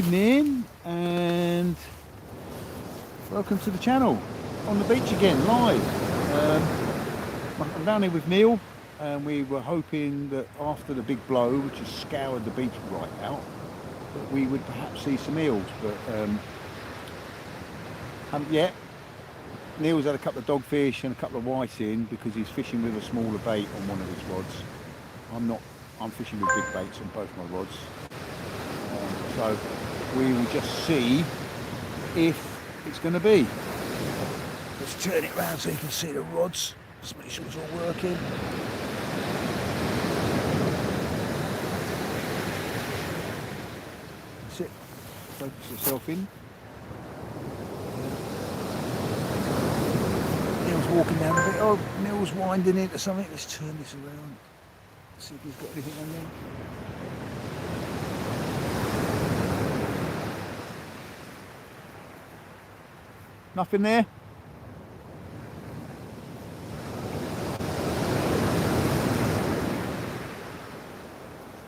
evening and welcome to the channel. On the beach again, live. I'm down here with Neil and we were hoping that after the big blow, which has scoured the beach right out, that we would perhaps see some eels, but haven't yet. Neil's had a couple of dogfish and a couple of whites in because he's fishing with a smaller bait on one of his rods. I'm fishing with big baits on both my rods. So we will just see if it's going to be. Let's turn it around so you can see the rods. Just make sure it's all working. That's it. Focus yourself in. Neil's walking down a bit. Oh, Neil's winding into something. Let's turn this around. See if he's got anything on there. Nothing there?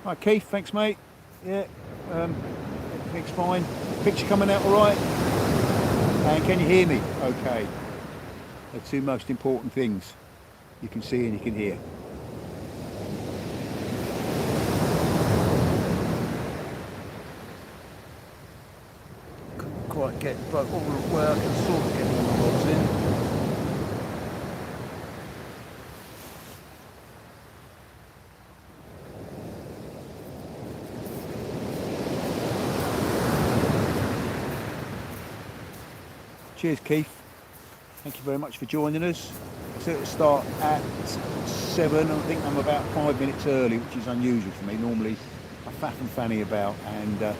Hi Keith, thanks mate. Yeah, everything's fine. Picture coming out all right? And can you hear me? Okay. The two most important things. You can see and you can hear. Couldn't quite get all the work and sort of getting all the rods in. Cheers Keith, thank you very much for joining us. So it'll start at 7, I think I'm about 5 minutes early, which is unusual for me. Normally I faff and fanny about and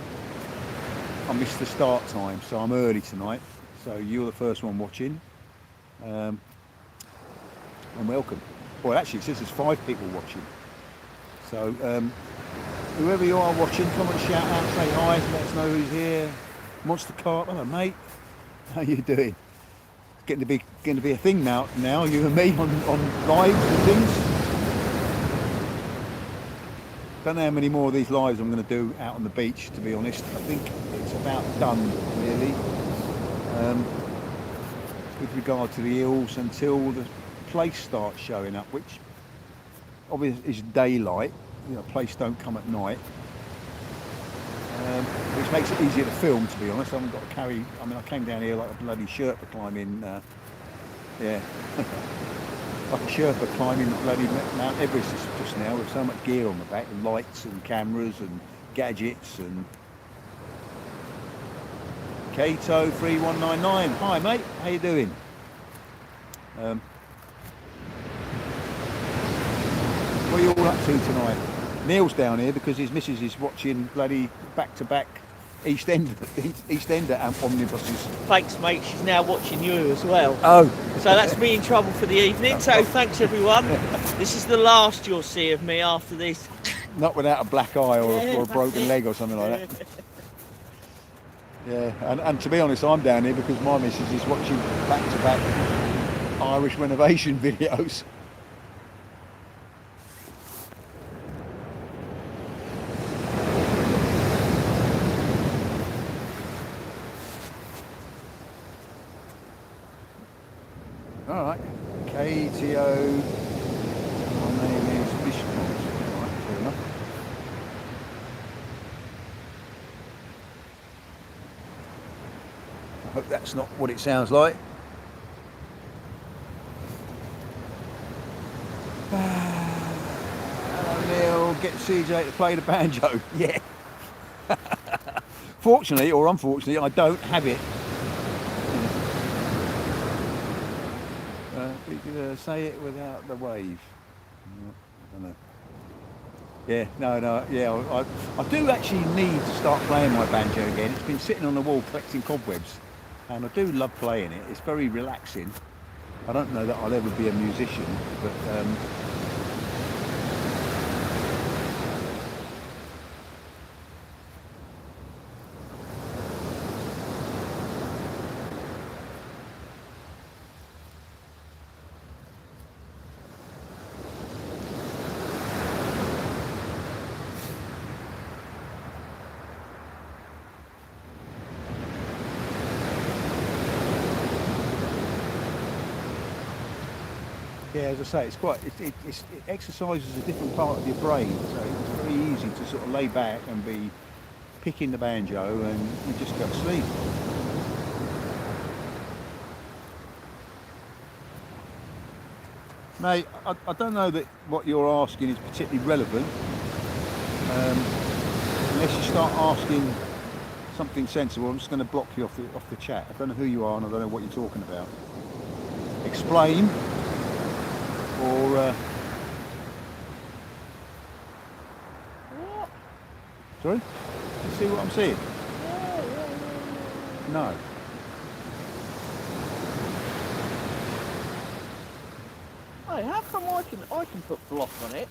I missed the start time, so I'm early tonight. So you're the first one watching, and welcome. Well actually it says there's 5 people watching. So whoever you are watching, come and shout out, say hi, let us know who's here. Monster Carp, hello mate. How you doing? It's getting to be a thing now, you and me on lives and things. Don't know how many more of these lives I'm going to do out on the beach, to be honest. I think it's about done, really. With regard to the eels, until the place starts showing up, which obviously is daylight. You know, place don't come at night. Which makes it easier to film, to be honest. I haven't got to carry, I came down here like a bloody Sherpa climbing, like a Sherpa climbing bloody Mount Everest just now, with so much gear on the back, and lights and cameras and gadgets and... Kato 3199, hi mate, how you doing? What are you all up to tonight? Neil's down here because his missus is watching bloody back-to-back EastEnder omnibuses. Thanks mate, she's now watching you as well. Oh. So that's me in trouble for the evening, so thanks everyone. This is the last you'll see of me after this. Not without a black eye or a broken leg or something like that. Yeah, and to be honest, I'm down here because my missus is watching back-to-back Irish renovation videos. Alright, KTO, my name is Bishop. Alright, fair enough. I hope that's not what it sounds like. Hello Neil, get CJ to play the banjo. Yeah. Fortunately or unfortunately, I don't have it. We could say it without the wave. I don't know. Yeah, no, yeah. I do actually need to start playing my banjo again. It's been sitting on the wall collecting cobwebs, and I do love playing it. It's very relaxing. I don't know that I'll ever be a musician, but Yeah, as I say, it's quite. It exercises a different part of your brain, so it's very easy to sort of lay back and be picking the banjo and you just go to sleep. Mate, I don't know that what you're asking is particularly relevant, unless you start asking something sensible. I'm just going to block you off the chat. I don't know who you are and I don't know what you're talking about. Explain, or What? sorry, you see what I'm saying? No. Hey, how come I can put block on it?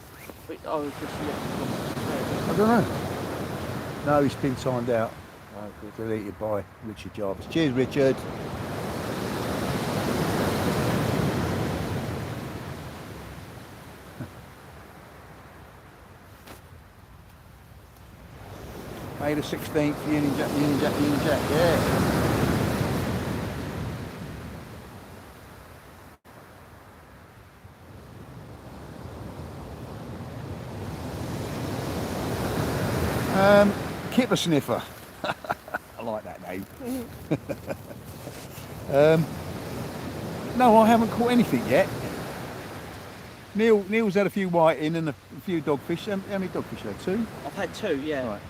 But I was just looking. I don't know. No, he's been timed out. Deleted by Richard Jarvis. Cheers, Richard. May the 16th, Union Jack, Union Jack, Union Jack, yeah. Kipper Sniffer. I like that name. No, I haven't caught anything yet. Neil's had a few whiting and a few dogfish. How many dogfish have you had? 2? I've had 2, yeah. Right.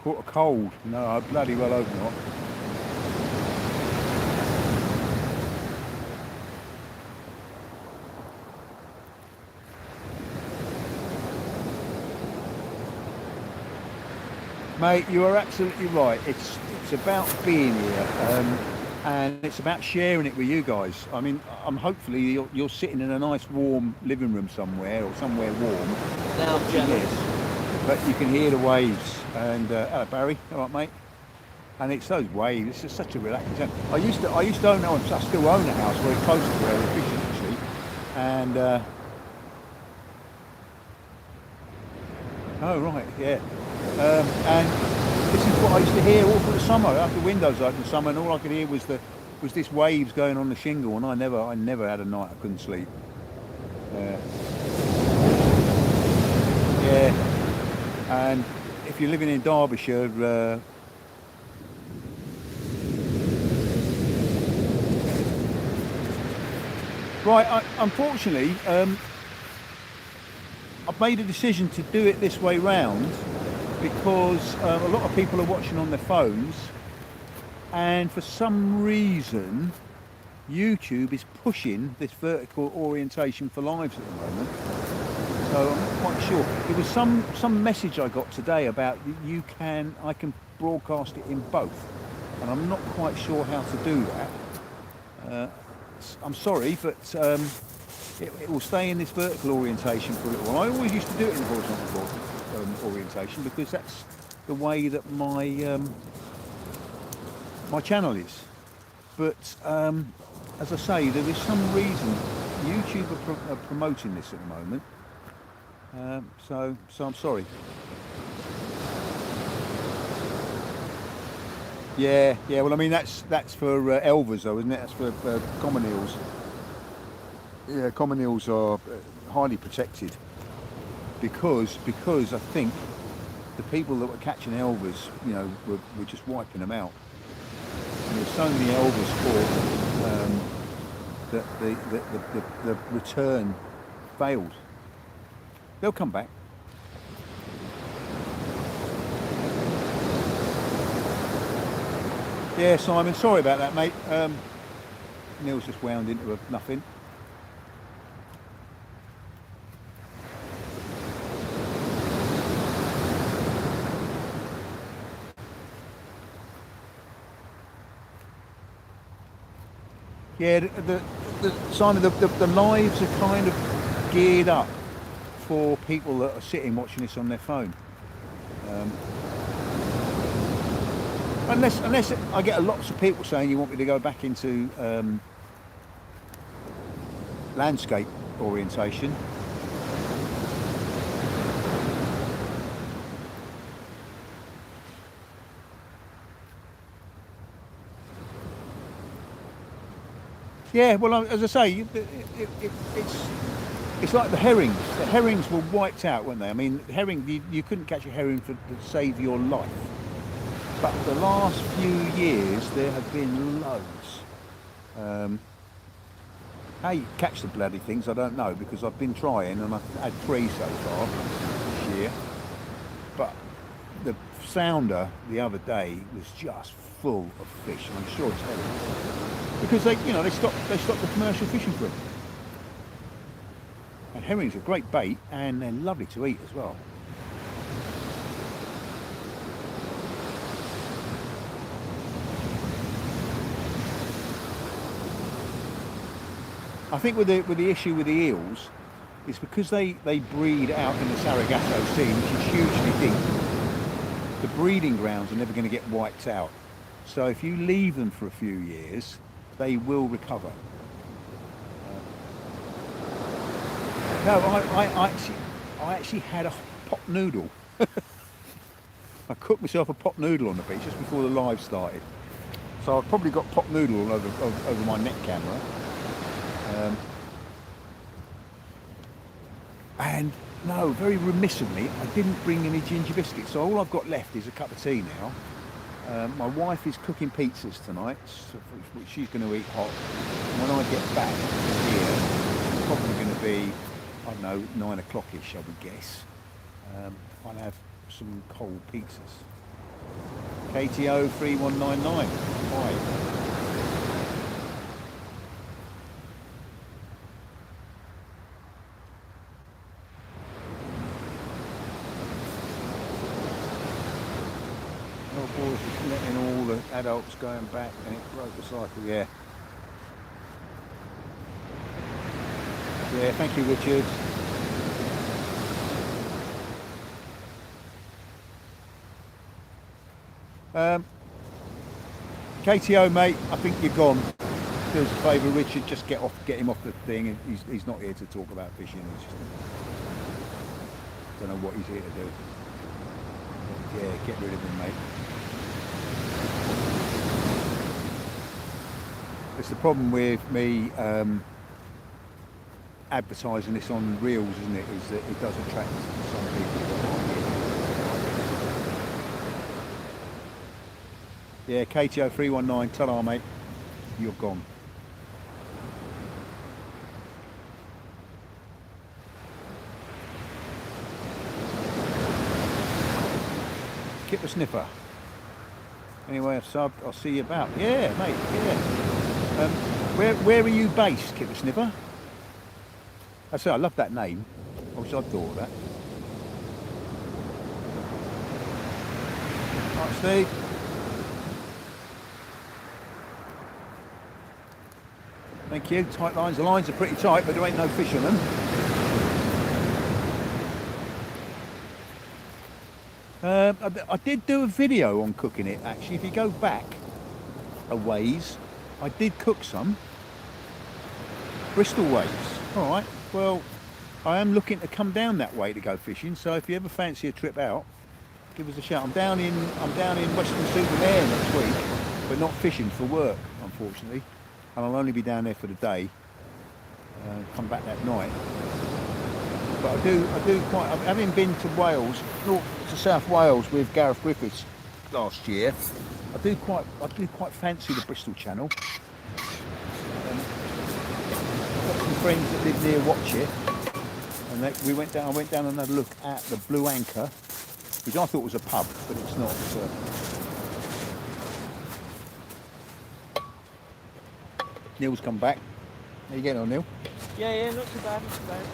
Caught a cold. No, I bloody well hope not. Mate, you are absolutely right. It's about being here, and it's about sharing it with you guys. I mean, hopefully you're sitting in a nice warm living room somewhere or somewhere warm. Now, Yes. But you can hear the waves. And hello Barry, all right mate. And it's those waves. It's just such a relaxing zone. I used to own. I still own a house very close to where we're fishing actually, and oh right, yeah. And this is what I used to hear all through the summer. I had the windows open in the summer, and all I could hear was this waves going on the shingle, and I never had a night I couldn't sleep. Yeah. And if you're living in Derbyshire, right, unfortunately, I've made a decision to do it this way round because a lot of people are watching on their phones, and for some reason YouTube is pushing this vertical orientation for lives at the moment. So I'm not quite sure. There was some message I got today about I can broadcast it in both, and I'm not quite sure how to do that. I'm sorry, but it will stay in this vertical orientation for a little while. I always used to do it in the horizontal orientation because that's the way that my channel is. But as I say, there is some reason YouTube are promoting this at the moment. So I'm sorry. Yeah. Well, I mean that's for elvers, though, isn't it? That's for common eels. Yeah, common eels are highly protected because I think the people that were catching elvers, were just wiping them out. And there's so many elvers caught that the return failed. They'll come back. Yeah, Simon, sorry about that, mate. Neil's just wound into nothing. Yeah, Simon, the lives are kind of geared up for people that are sitting watching this on their phone. Unless I get lots of people saying you want me to go back into landscape orientation. Yeah, well, as I say, it's like the herrings. The herrings were wiped out, weren't they? I mean, you couldn't catch a herring to save your life. But the last few years, there have been loads. How you catch the bloody things, I don't know, because I've been trying and I've had 3 so far this year. But the sounder the other day was just full of fish, and I'm sure it's herring. Because they stopped the commercial fishing for them. And herrings are great bait, and they're lovely to eat as well. I think with the issue with the eels is because they breed out in the Sargasso Sea, which is hugely deep. The breeding grounds are never going to get wiped out. So if you leave them for a few years, they will recover. No, I actually had a pot noodle. I cooked myself a pot noodle on the beach just before the live started. So I've probably got pot noodle all over my neck camera. And no, very remiss of me, I didn't bring any ginger biscuits. So all I've got left is a cup of tea now. My wife is cooking pizzas tonight, which she's going to eat hot. And when I get back here, it's probably going to be, I don't know, 9 o'clock-ish, I would guess. I'll have some cold pizzas. KTO 3199. Hi. Oh boy, it's letting all the adults going back, and it broke the cycle, yeah. Yeah, thank you, Richard. KTO, mate, I think you're gone. Do us a favour, Richard, just get him off the thing. He's not here to talk about fishing. Don't know what he's here to do. But yeah, get rid of him, mate. It's the problem with me advertising this on Reels, isn't it? Is that it does attract some people. Yeah, KTO 319, ta-da, mate. You're gone. Kipper Sniffer. Anyway, I've subbed. I'll see you about. Yeah, mate. Yeah. Where are you based, Kipper Sniffer? I say I love that name. I wish I'd thought of that. Right, Steve. Thank you. Tight lines. The lines are pretty tight, but there ain't no fish on them. I did do a video on cooking it, actually. If you go back a ways, I did cook some Bristol waves. All right. Well, I am looking to come down that way to go fishing. So if you ever fancy a trip out, give us a shout. I'm down in Weston-super-Mare next week, but not fishing, for work, unfortunately. And I'll only be down there for the day. Come back that night. But I do quite. Having been to Wales, north to South Wales with Gareth Griffiths last year, I do quite fancy the Bristol Channel. I've got some friends that live near Watchet, and I went down and had a look at the Blue Anchor, which I thought was a pub, but it's not. Neil's come back. How you getting on, Neil? Yeah, not too bad, not too bad.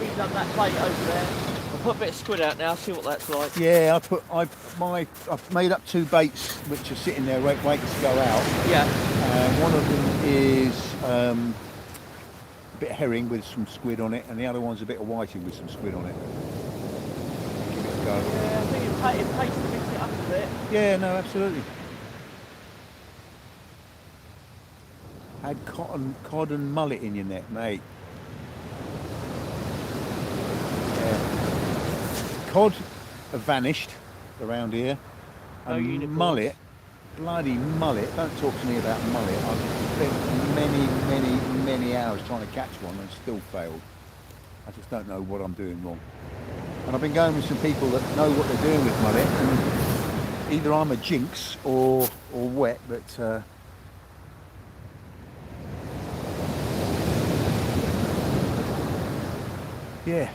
We've done that bait over there. I'll put a bit of squid out now, see what that's like. Yeah, I've made up 2 baits which are sitting there waiting to go out. Yeah. One of them is a bit of herring with some squid on it, and the other one's a bit of whiting with some squid on it. Give it a go. Yeah, I think it pays to mix it up a bit. Yeah, no, absolutely. Had cod and mullet in your net, mate. cod have vanished around here. No And unicorns. mullet, bloody mullet, don't talk to me about mullet. I've spent many hours trying to catch one and still failed. I just don't know what I'm doing wrong. And I've been going with some people that know what they're doing with mullet, and either I'm a jinx or wet, but yeah,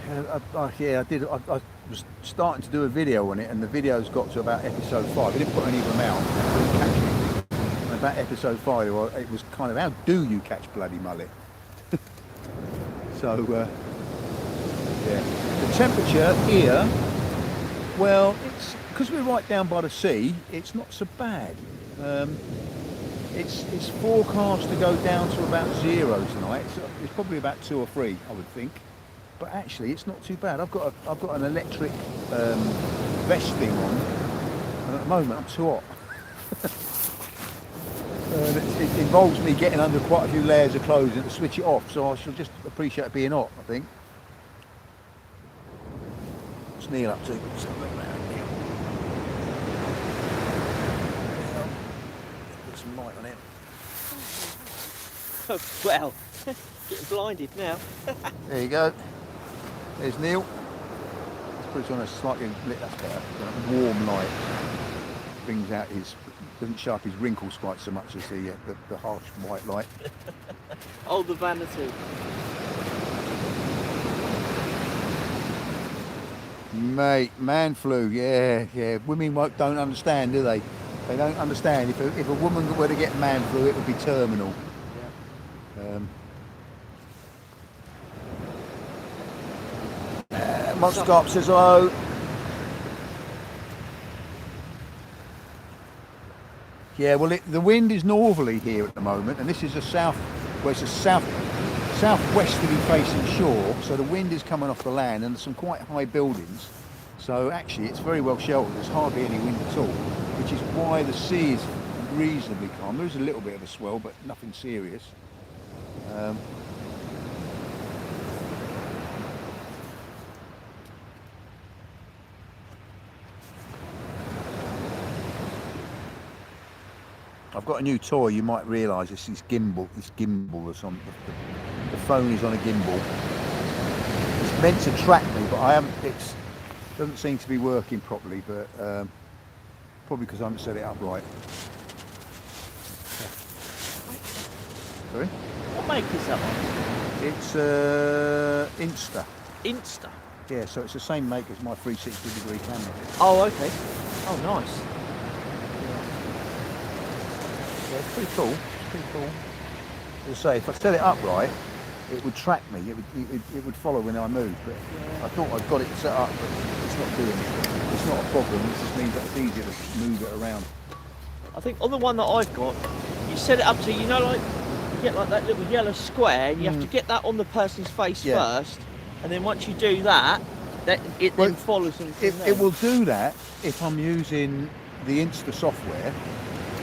I did. I was starting to do a video on it, and the video's got to about episode 5. I didn't put any of them out. I couldn't catch anything. And about episode 5, it was kind of, how do you catch bloody mullet? So, yeah. The temperature here, well, it's because we're right down by the sea. It's not so bad. It's forecast to go down to about 0 tonight. It's probably about 2 or 3, I would think. But actually, it's not too bad. I've got an electric vest thing on, and at the moment I'm too hot. It involves me getting under quite a few layers of clothes and to switch it off. So I shall just appreciate it being hot, I think. What's Neil up to? Let's have a look around here. Put some light on him. Oh, well, getting blinded now. There you go. There's Neil. Let's put it on a slightly lit, that's better. Warm light. Brings out doesn't show up his wrinkles quite so much as the harsh white light. Oh, the vanity. Mate, man flu, yeah. Women don't understand, do they? They don't understand. If a woman were to get man flu, it would be terminal. Motscop says hello. Yeah, well, the wind is northerly here at the moment, and this is it's a southwesterly facing shore, so the wind is coming off the land, and there's some quite high buildings. So actually, it's very well sheltered. There's hardly any wind at all, which is why the sea is reasonably calm. There is a little bit of a swell, but nothing serious. I've got a new toy. You might realise this gimbal that's on the phone is on a gimbal. It's meant to track me, but it doesn't seem to be working properly. But probably because I haven't set it up right. Sorry. What make is that one? It's Insta. Insta. Yeah, so it's the same make as my 360-degree camera. Oh, okay. Oh, nice. Yeah, it's pretty cool. It's pretty cool. As I say, if I set it up right, it would track me. It would follow when I move. But I thought I'd got it set up, but it's not doing it. It's not a problem. It just means that it's easier to move it around. I think on the one that I've got, you set it up to, like, you get like that little yellow square, and you have to get that on the person's face first, and then once you do that, it then follows them from there. It will do that if I'm using the Insta software.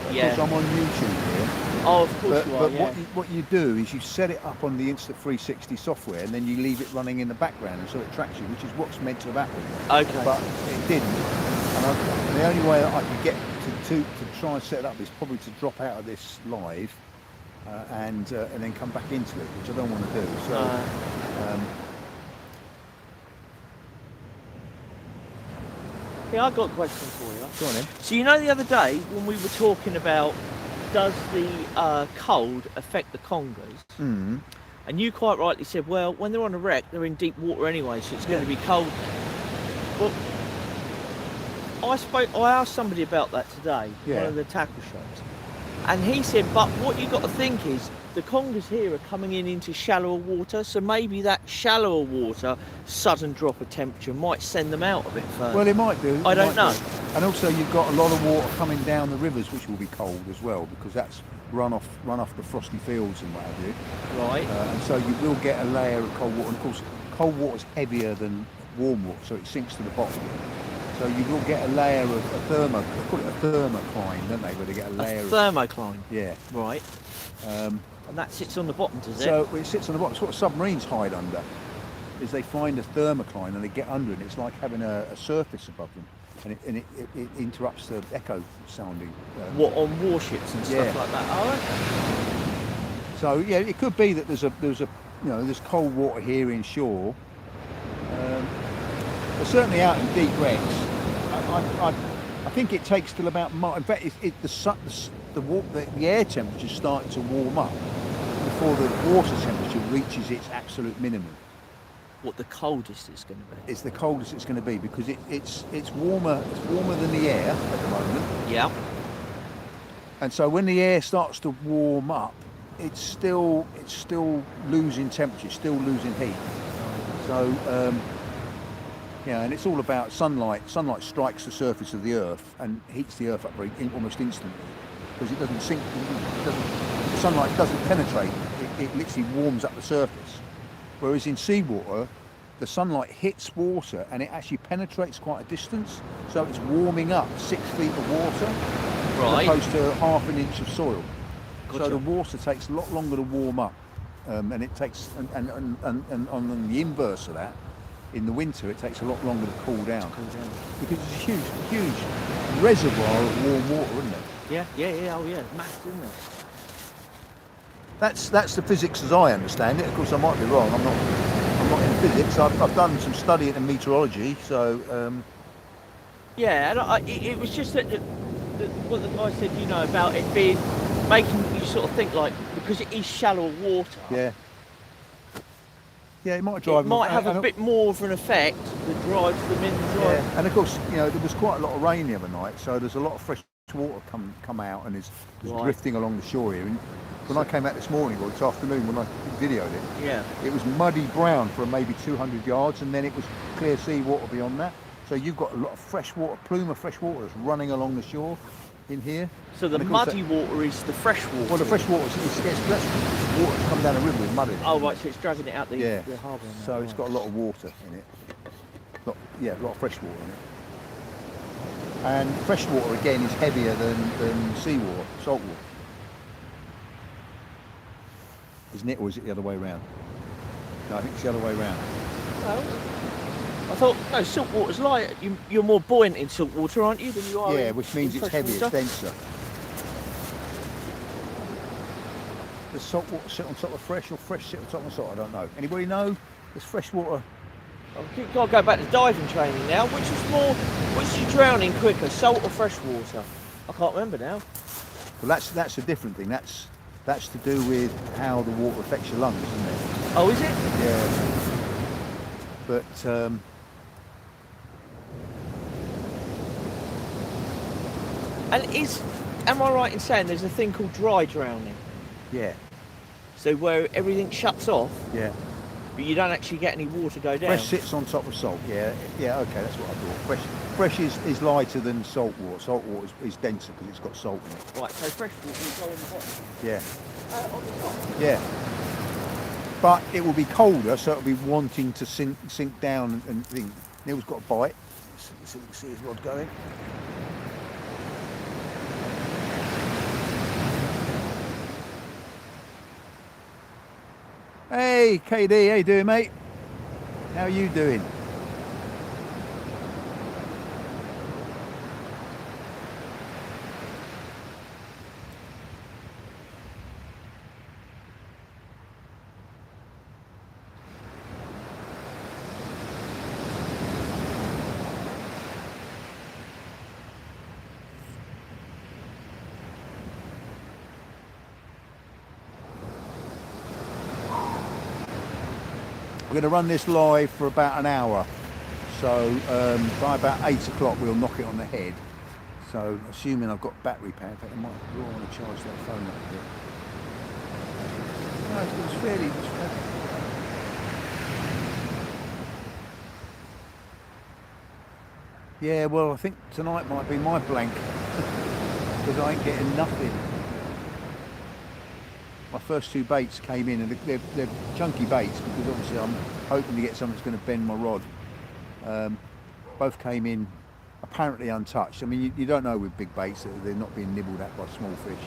Because I'm on YouTube here. Oh, of course you are. But what you do is you set it up on the Insta 360 software, and then you leave it running in the background, and so it tracks you, which is what's meant to have happened. Okay. But it didn't. And the only way that I could get to try and set it up is probably to drop out of this live and then come back into it, which I don't want to do. So. Yeah, I've got a question for you. Go on then. So you know the other day when we were talking about does the cold affect the congers? Mm. And you quite rightly said, well, when they're on a wreck, they're in deep water anyway, so it's going to be cold. Well, I asked somebody about that today, one of the tackle shops, and he said, but what you got to think is the congers here are coming into shallower water, so maybe that shallower water sudden drop of temperature might send them out a bit further. Well, it might do. I don't know. And also you've got a lot of water coming down the rivers, which will be cold as well, because that's run off the frosty fields and what have you. Right. And so you will get a layer of cold water. And of course, cold water's heavier than warm water, so it sinks to the bottom. So you will get a layer of they call it a thermocline, don't they? Where they get a layer of thermocline. Yeah. Right. And that sits on the bottom, does it? So it sits on the bottom. It's what submarines hide under. is they find a thermocline and they get under it. It's like having a surface above them, and it interrupts the echo sounding. What, on warships and stuff like that? Oh, okay. So yeah, it could be that there's there's cold water here inshore, but certainly out in deep wrecks, I think it takes till about March. In fact, the air temperature's starting to warm up before the water temperature reaches its absolute minimum. What, the coldest it's going to be? It's the coldest it's going to be because it's warmer. It's warmer than the air at the moment. Yeah. And so when the air starts to warm up, it's still losing temperature, still losing heat. So and it's all about sunlight. Sunlight strikes the surface of the Earth and heats the Earth up almost instantly because it doesn't sink. The sunlight doesn't penetrate. It literally warms up the surface. Whereas in seawater, the sunlight hits water and it actually penetrates quite a distance, so it's warming up 6 feet of water, right, as opposed to half an inch of soil. Gotcha. So the water takes a lot longer to warm up, and it takes and on the inverse of that, in the winter it takes a lot longer to cool down. Because it's a huge reservoir of warm water, isn't it? Yeah. Oh yeah, massive, isn't it? That's the physics as I understand it. Of course, I might be wrong. I'm not in physics. I've done some study in meteorology, so. Yeah, and it was just that what the guy said, about it being making you sort of think like because it is shallow water. Yeah. Yeah, it might drive. It might have a bit more of an effect that drives them in. Yeah, and of course, there was quite a lot of rain the other night, so there's a lot of fresh water come out and is drifting along the shore here. And when I came out this morning or this afternoon when I videoed it, it was muddy brown for maybe 200 yards, and then it was clear sea water beyond that. So you've got a lot of fresh water, plume of fresh water that's running along the shore in here. So the muddy water is the fresh water? Well, the fresh water, it's water that's come down the river with mud in it. Oh, right, so it's dragging it out the harbour. So it's got a lot of water in it. A lot of fresh water in it. And fresh water, again, is heavier than seawater, salt water. Isn't it, or is it the other way around? No, I think it's the other way around. Well, I thought, no, salt water's light. You're more buoyant in salt water, aren't you, than you are in which means it's heavier, it's denser. Does salt water sit on top of fresh, or fresh sit on top of salt? I don't know. Anybody know? Does fresh water... I've got to go back to diving training now. Which is you drowning quicker, salt or fresh water? I can't remember now. Well, that's a different thing. That's to do with how the water affects your lungs, isn't it? Oh, is it? Yeah. But and am I right in saying there's a thing called dry drowning? Yeah. So where everything shuts off? Yeah. But you don't actually get any water go down? Fresh sits on top of salt, yeah, okay, that's what I thought. Fresh is lighter than salt water. Salt water is denser because it's got salt in it. Right, so fresh water will go on the bottom? Yeah. On the top? Yeah. But it will be colder, so it'll be wanting to sink down and things. Neil's got a bite. So you can see his rod going. Hey, KD, how you doing, mate? How are you doing? We're going to run this live for about an hour, so by about 8 o'clock we'll knock it on the head. So assuming I've got battery power, in fact I might want to charge that phone up a bit. No, it was fairly. Yeah, well, I think tonight might be my blank because I ain't getting nothing. My first two baits came in, and they're chunky baits because obviously I'm hoping to get something that's going to bend my rod. Both came in apparently untouched. I mean, you don't know with big baits that they're not being nibbled at by small fish.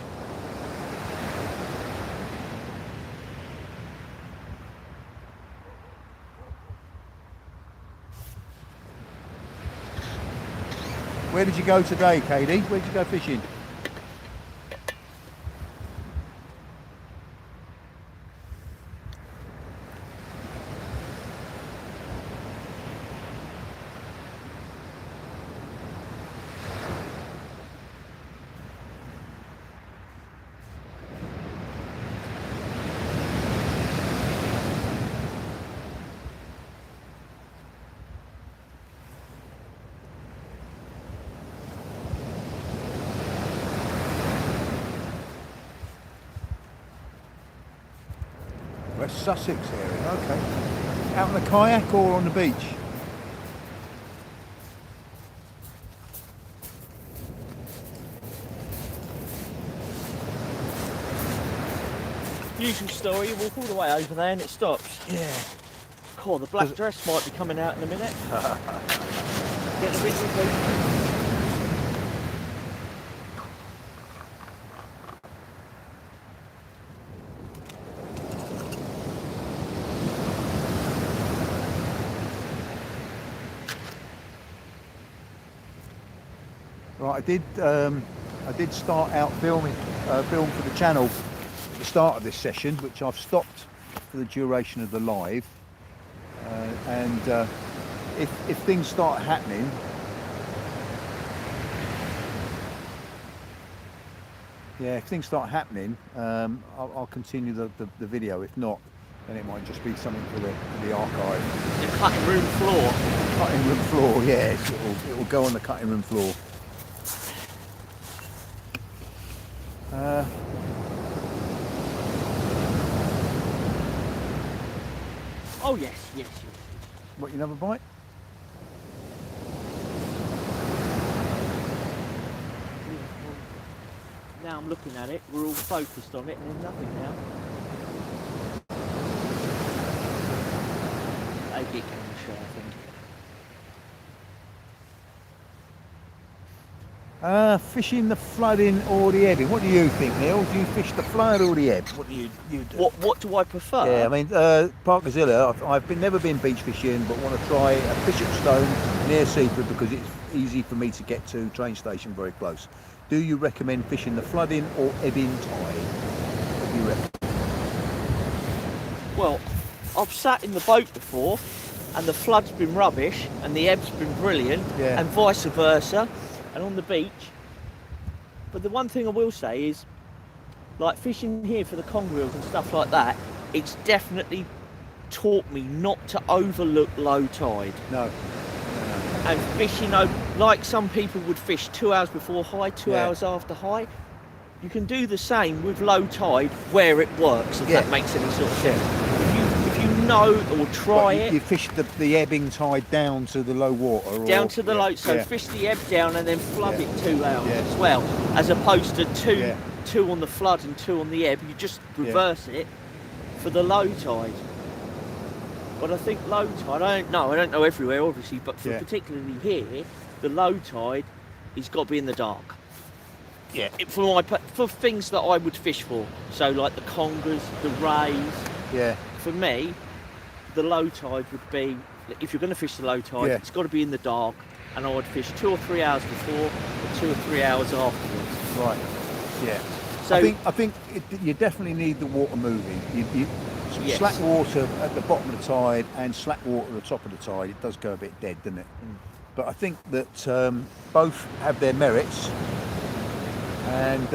Where did you go today, Katie? Where did you go fishing? West Sussex area, okay. Out on the kayak or on the beach? Usual story, you walk all the way over there and it stops. Yeah. Cool, the black dress might be coming out in a minute. Get the busy people. Right, I did start out film for the channel at the start of this session, which I've stopped for the duration of the live. And if things start happening, if things start happening, I'll continue the video. If not, then it might just be something for the archive. The cutting room floor. Cutting room floor, yes, it will go on the cutting room floor. Oh yes. What, you never bite? Now I'm looking at it, we're all focused on it and there's nothing now. They get camera shot, I think. Fishing the flooding or the ebbing. What do you think, Neil? Do you fish the flood or the ebb? What do you do? What do I prefer? Yeah, I mean, Parkerzilla, I've never been beach fishing, but want to try a Bishopstone near Seaford because it's easy for me to get to, train station very close. Do you recommend fishing the flooding or ebbing tide? What do you reckon? Well, I've sat in the boat before and the flood's been rubbish and the ebb's been brilliant, and vice versa, and on the beach. But the one thing I will say is, like fishing here for the congreels and stuff like that, it's definitely taught me not to overlook low tide. No. And fishing, like some people would fish 2 hours before high, 2 hours after high, you can do the same with low tide where it works, if that makes any sort of sense. If you know or try it. You fish the ebbing tide down to the low water? Down to the low, so fish the ebb down and then flood it 2 hours as well, as opposed to two on the flood and 2 on the ebb. You just reverse it for the low tide. But I think low tide, I don't know everywhere obviously, but for particularly here, the low tide has got to be in the dark. Yeah. For things that I would fish for, so like the congers, the rays. Yeah. For me, the low tide would be, if you're going to fish the low tide, it's got to be in the dark, and I would fish 2 or 3 hours before, or 2 or 3 hours afterwards. Right. Yeah. So I think you definitely need the water moving. Slack water at the bottom of the tide and slack water at the top of the tide, it does go a bit dead, doesn't it? But I think that both have their merits, and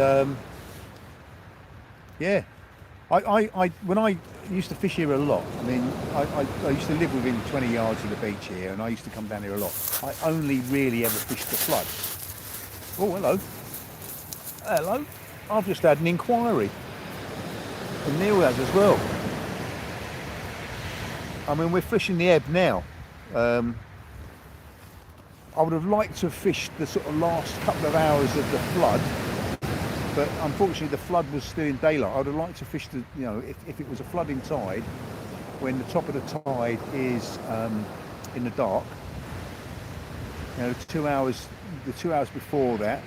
I when I used to fish here a lot, I mean, I used to live within 20 yards of the beach here, and I used to come down here a lot. I only really ever fished the flood. Oh, hello. Hello. I've just had an inquiry. And Neil has as well. I mean, we're fishing the ebb now. I would have liked to have fished the sort of last couple of hours of the flood, but unfortunately the flood was still in daylight. I would have liked to fish the, if it was a flooding tide, when the top of the tide is in the dark. The 2 hours before that.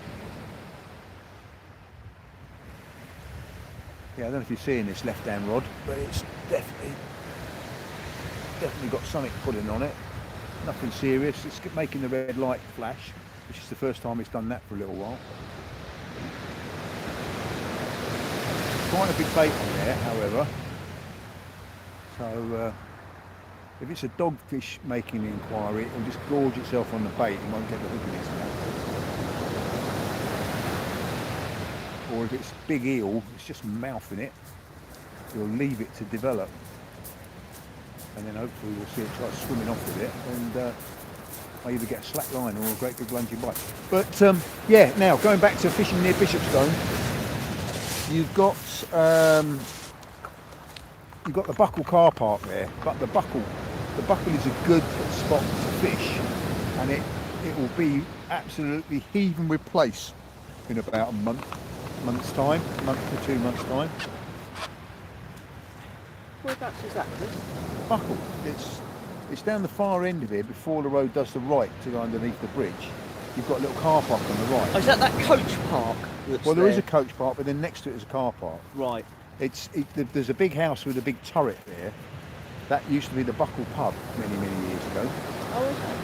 Yeah, I don't know if you're seeing this left-hand rod, but it's definitely got something pulling on it. Nothing serious. It's making the red light flash. which is the first time it's done that for a little while. Quite a big bait on there, however. So if it's a dogfish making the inquiry, it'll just gorge itself on the bait and won't get the hook in its mouth. Or if it's big eel, it's just mouthing it, you'll leave it to develop. And then hopefully we'll see it try swimming off with it, and I either get a slack line or a great big lunging bite. But yeah, now going back to fishing near Bishopstone, you've got the Buckle car park there, but the Buckle is a good spot to fish, and it will be absolutely heaving with place in about a month's time, month to 2 months time. Whereabouts is that, Chris? Buckle. It's down the far end of here before the road does the right to go underneath the bridge. You've got a little car park on the right. Oh, is that coach park? Well, there is a coach park, but then next to it is a car park. Right. There's a big house with a big turret there. That used to be the Buckle pub many years ago. Oh, okay.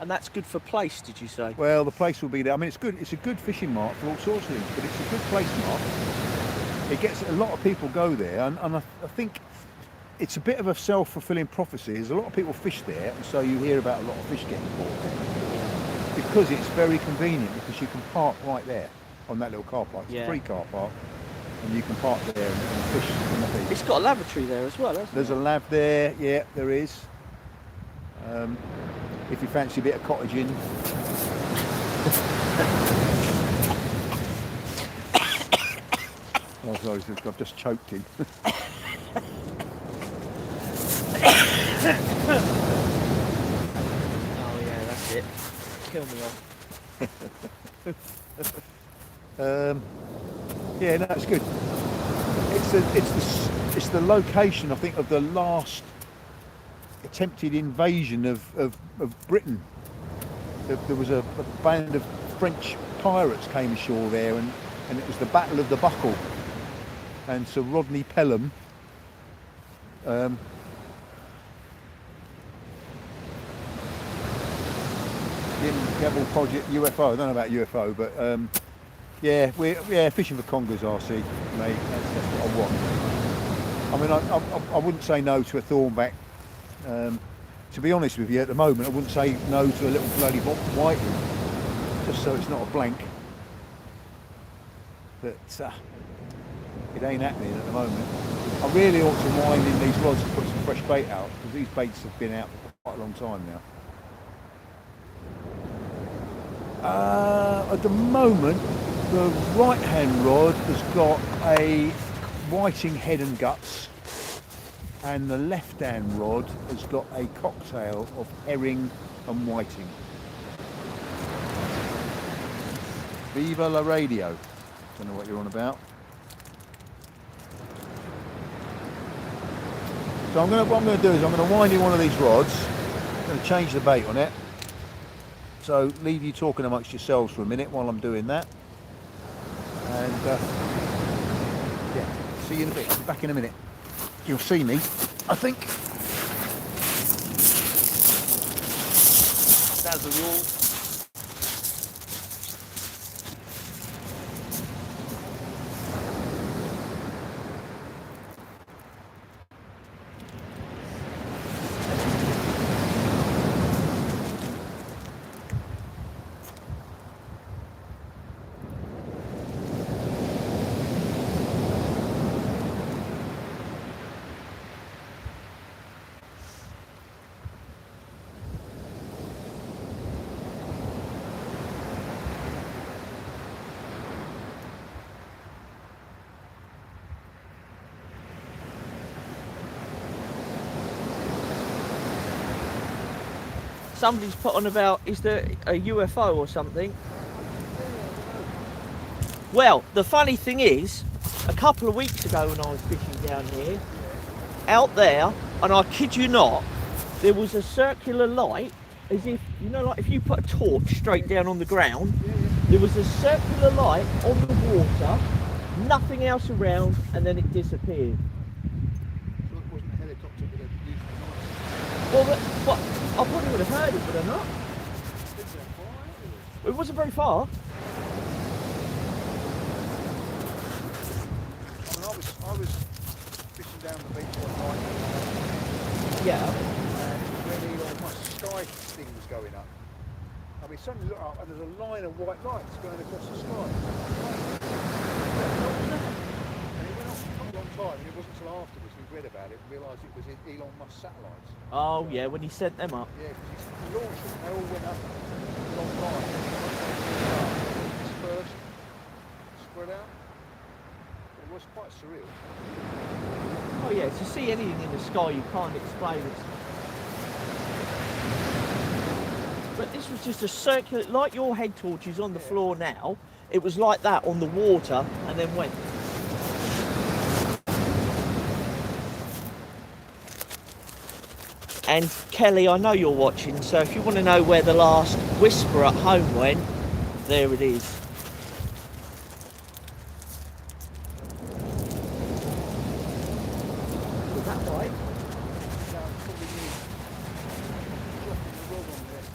And that's good for place, did you say? Well, the place will be there. I mean, it's good. It's a good fishing mark for all sorts of things, but it's a good place mark. It gets a lot of people go there, and I think it's a bit of a self-fulfilling prophecy. There's a lot of people fish there, and so you hear about a lot of fish getting caught because it's very convenient, because you can park right there on that little car park. It's a free car park, and you can park there and fish on the beach. It's got a lavatory there as well, hasn't it? There's a lav there, yeah, there is. If you fancy a bit of cottaging. Oh, sorry, I've just choked him. Oh yeah, that's it. Kill me off. Yeah, no, it's good. It's the location, I think, of the last attempted invasion of Britain. There was a band of French pirates came ashore there, and it was the Battle of the Buckle. And Sir Rodney Pelham Devil Project UFO. I don't know about UFO, but yeah, we're fishing for congers, RC, mate. That's what I want. I mean, I wouldn't say no to a thornback. To be honest with you, at the moment, I wouldn't say no to a little bloody whiting, just so it's not a blank. But it ain't happening at the moment. I really ought to wind in these rods and put some fresh bait out, because these baits have been out for quite a long time now. At the moment, the right hand rod has got a whiting head and guts, and the left hand rod has got a cocktail of herring and whiting. Viva la radio. Don't know what you're on about. So what I'm going to do is I'm going to wind in one of these rods. I'm going to change the bait on it. So leave you talking amongst yourselves for a minute while I'm doing that. And yeah, see you in a bit. I'll be back in a minute. You'll see me, I think. That's the rule. Somebody's put on about, is there a UFO or something? Well, the funny thing is, a couple of weeks ago when I was fishing down here, out there, and I kid you not, there was a circular light, as if, you know, like if you put a torch straight down on the ground, there was a circular light on the water, nothing else around, and then it disappeared. So it wasn't a helicopter with a used Well, I probably would have heard it, would I not? Been there It wasn't very far. I was fishing down the beach one night, Yeah. and when Elon Musk's sky thing was going up, I mean, suddenly look up and there's a line of white lights going across the sky. And it went on for a long time, and it wasn't until afterwards we read about it and realised it was Elon Musk satellites. Oh yeah, when he sent them up. Yeah, because he launched them, they all went up a long time. Dispersed, spread out. It was quite surreal. Oh yeah, to see anything in the sky you can't explain it. But this was just a circular, like your head torch is on the floor now. It was like that on the water and then went. And Kelly, I know you're watching, so if you want to know where the last Whisper at home went, there it is. Was that right? No, probably me dropping the rod on there.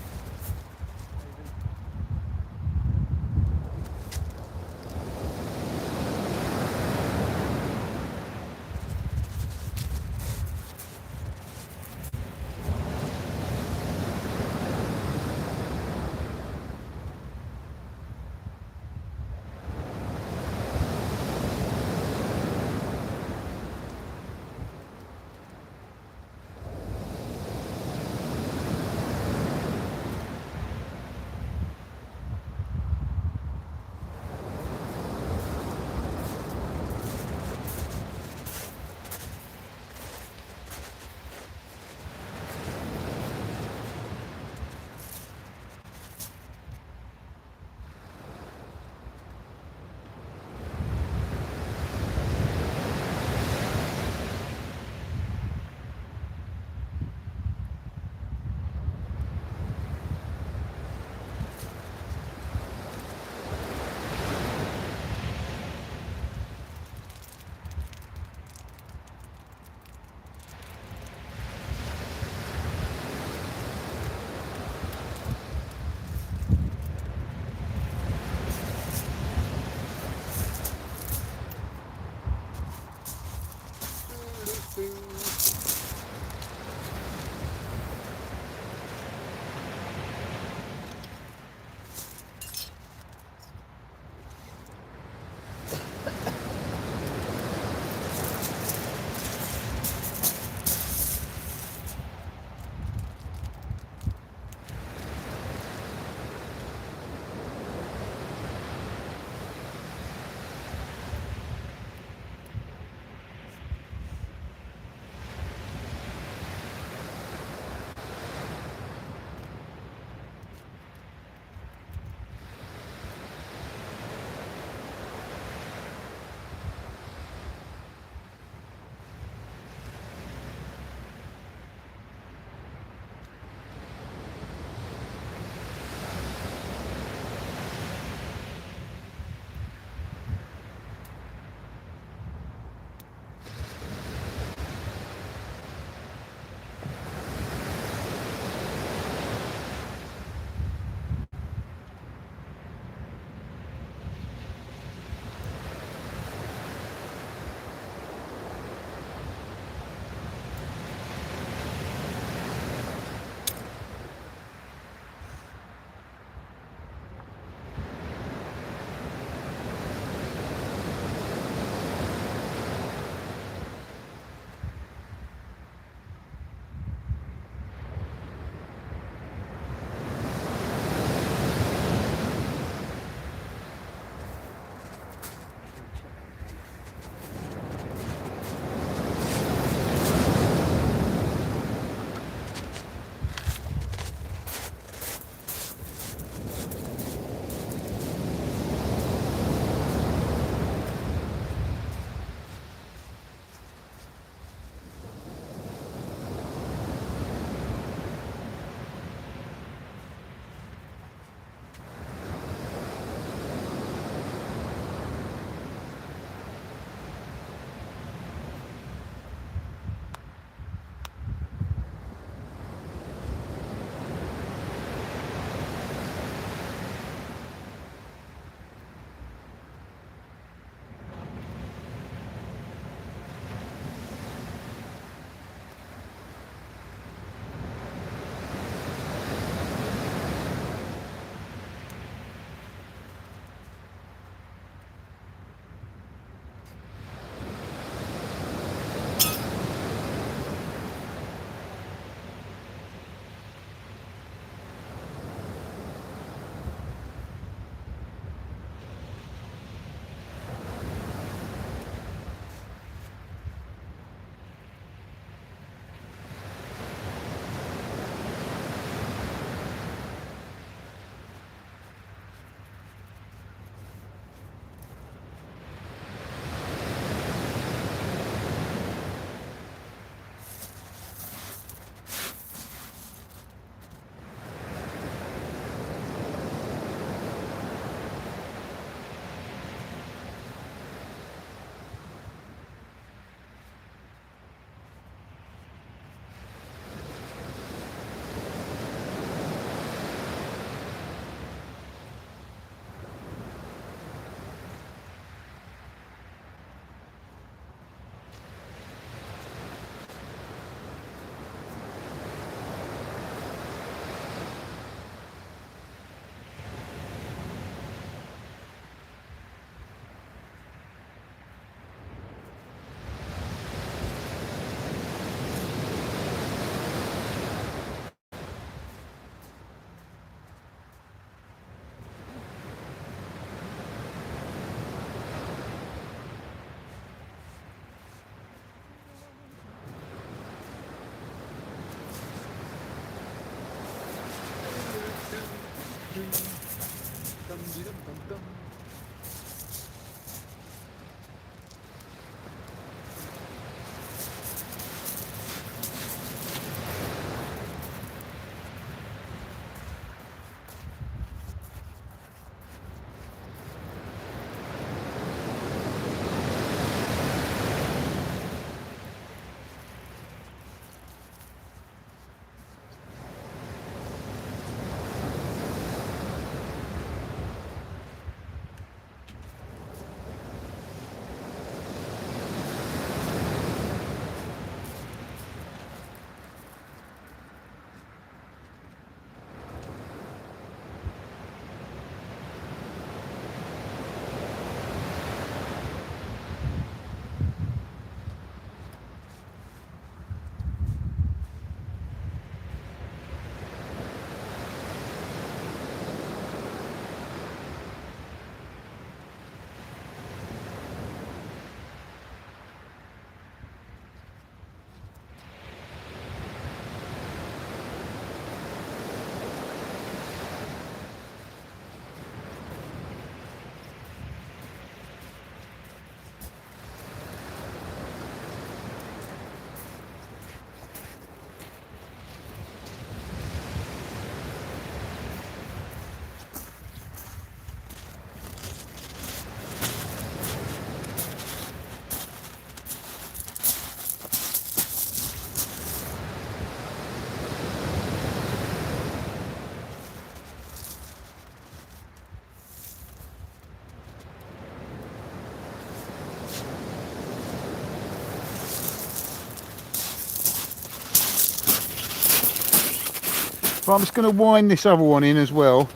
So I'm just going to wind this other one in as well.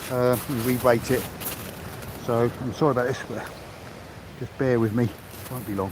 Rebait it. So I'm sorry about this, but just bear with me. Won't be long.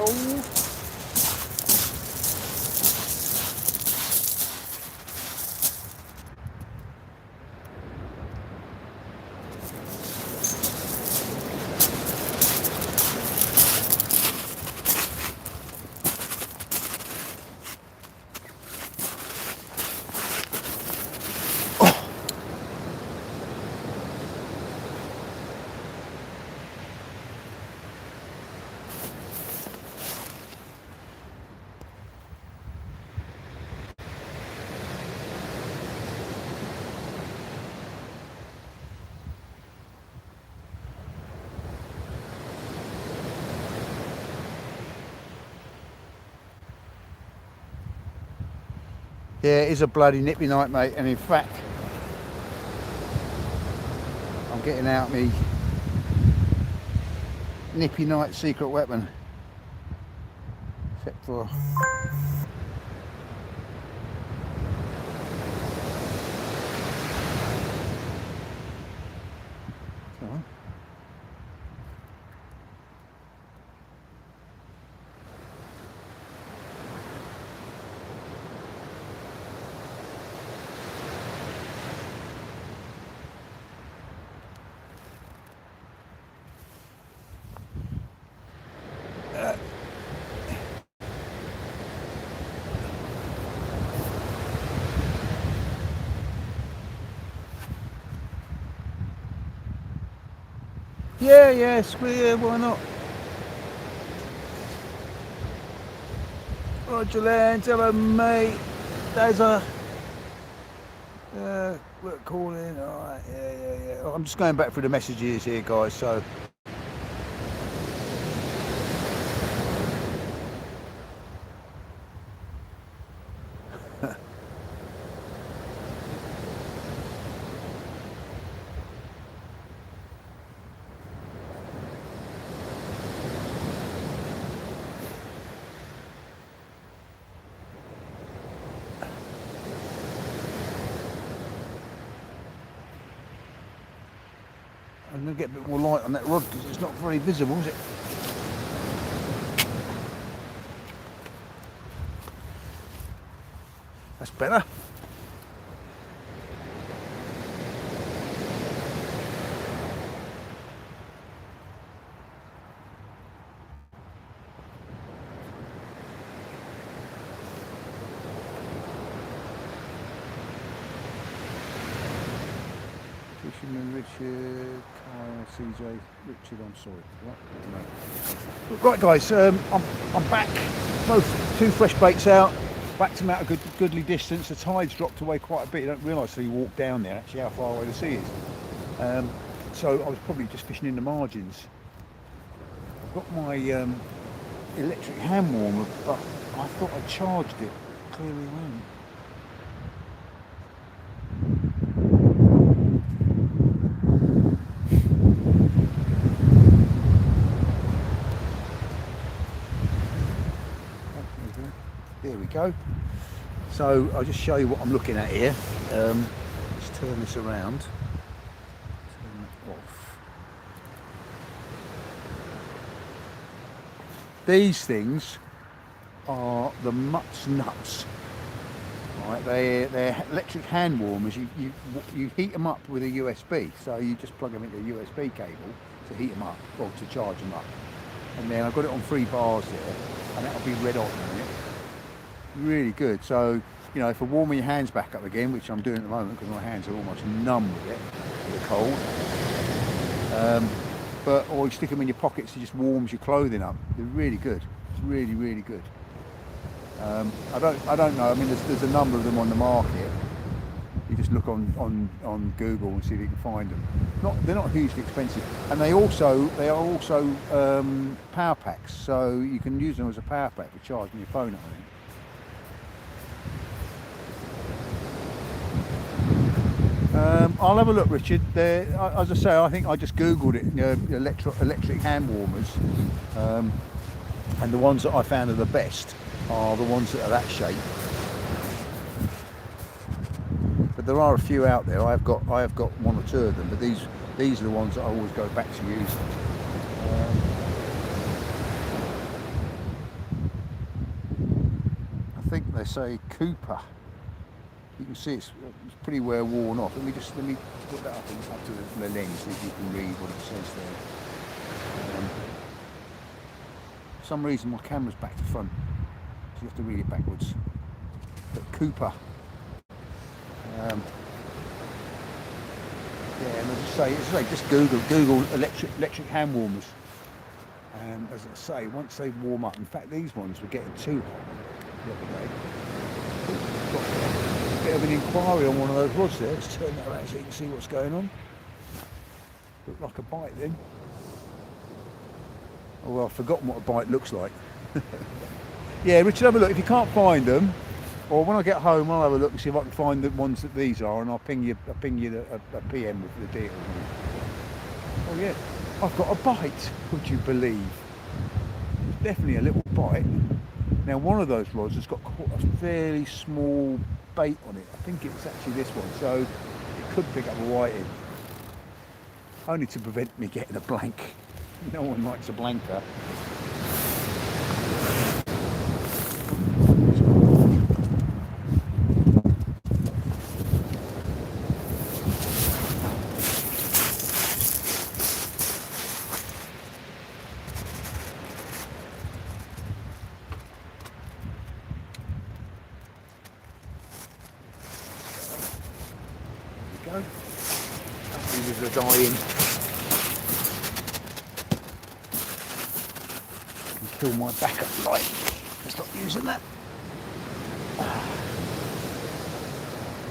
cold. Yeah, it is a bloody nippy night, mate, and in fact, I'm getting out me nippy night secret weapon. Except for... Come on. Yeah, square, why not? Roger Lands, hello mate. There's a we're calling. Alright, yeah. I'm just going back through the messages here, guys, so I'm going to get a bit more light on that rod because it's not very visible, is it? That's better. Fisherman Richard, Kyle, CJ, Richard, I'm sorry. Right guys, I'm back. Both two fresh baits out. Backed them out a goodly distance. The tide's dropped away quite a bit. You don't realise till you walk down there actually how far away the sea is. So I was probably just fishing in the margins. I've got my electric hand warmer, but I thought I charged it. Clearly won't. There we go. So I'll just show you what I'm looking at here. Let's turn this around. Turn that off. These things are the Mutt's nuts. Right, they're electric hand warmers. You heat them up with a USB. So you just plug them into a USB cable to heat them up or to charge them up. And then I've got it on 3 bars there, and that'll be red hot in a minute. Really good. So, you know, for warming your hands back up again, which I'm doing at the moment because my hands are almost numb with it, with the cold. Or you stick them in your pockets, it just warms your clothing up. They're really good. It's really, really good. I don't know. I mean, there's a number of them on the market. You just look on Google and see if you can find them. They're not hugely expensive, and they are also power packs, so you can use them as a power pack for charging your phone up. I think. I'll have a look, Richard. As I say, I think I just googled it. You know, electric hand warmers, and the ones that I found are the best are the ones that are that shape. But there are a few out there. I have got 1 or 2 of them, but these are the ones that I always go back to using. think they say Cooper. You can see it's pretty well worn off. Let me put that up to the lens so you can read what it says there. For some reason my camera's back to front, so you have to read it backwards. But Cooper. Yeah, and as I say, just Google electric hand warmers. And as I say, once they warm up, in fact these ones were getting too hot the other day. Got a bit of an inquiry on one of those rods there. Let's turn that around so you can see what's going on. Looked like a bite then. Oh well, I've forgotten what a bite looks like. Yeah, Richard, have a look. If you can't find them, or when I get home, I'll have a look and see if I can find the ones that these are, and I'll ping you a PM with the deal. Oh yeah, I've got a bite. Would you believe? Definitely a little bite. Now one of those rods has got a fairly small bait on it. I think it's actually this one, so it could pick up a whiting. Only to prevent me getting a blank. No one likes a blanker. There we go. Happy with the dying. Fill my backup light. Stop using that.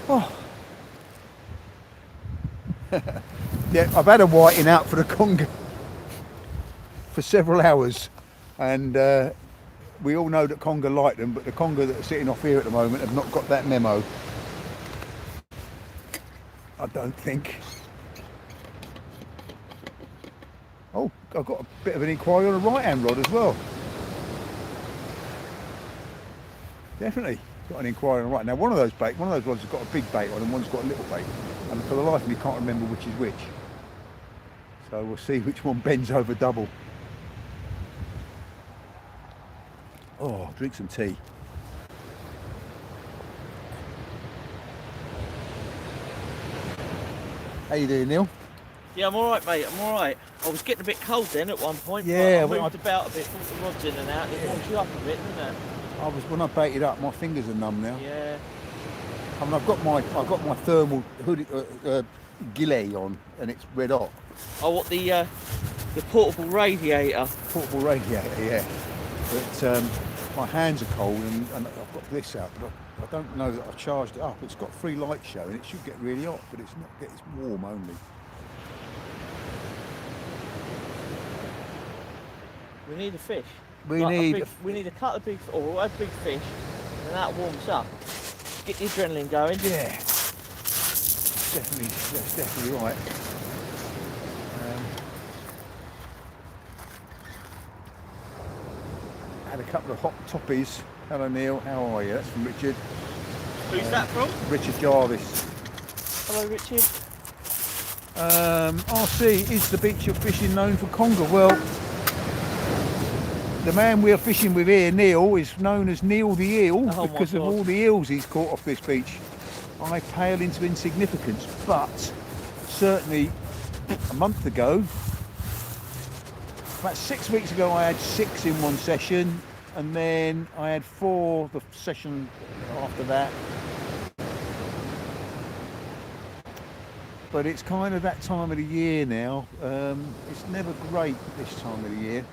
Oh. Yeah, I've had a whiting out for the conger for several hours, and we all know that conger like them, but the conger that are sitting off here at the moment have not got that memo. I don't think. Oh, I've got a bit of an inquiry on a right-hand rod as well. Definitely got an inquiry on right now. One of those rods has got a big bait on and one's got a little bait, and for the life of me can't remember which is which. So we'll see which one bends over double. Oh, drink some tea. How you doing, Neil? Yeah, I'm alright, mate, I'm alright. I was getting a bit cold then at one point. Yeah, but I moved about a bit, put the rods in and out, and it warms you up a bit, doesn't it? When I baited up, my fingers are numb now. Yeah. I mean, I've got my thermal hoodie, gilet on, and it's red hot. Oh, what the portable radiator? Portable radiator, yeah. But my hands are cold, and I've got this out, but I don't know that I've charged it up. It's got 3 lights showing. It should get really hot, but it's not. It's warm only. We need a fish. We need a couple of big, or a big fish, and that warms up. Get the adrenaline going. Yeah, that's definitely right. Had a couple of hot toppies. Hello Neil, how are you? That's from Richard. Who's that from? Richard Jarvis. Hello Richard. RC, is the beach you're fishing known for conger? Well, the man we're fishing with here, Neil, is known as Neil the Eel because of all the eels he's caught off this beach. I pale into insignificance, but certainly a month ago, about 6 weeks ago, I had 6 in one session, and then I had 4 the session after that. But it's kind of that time of the year now. It's never great this time of the year.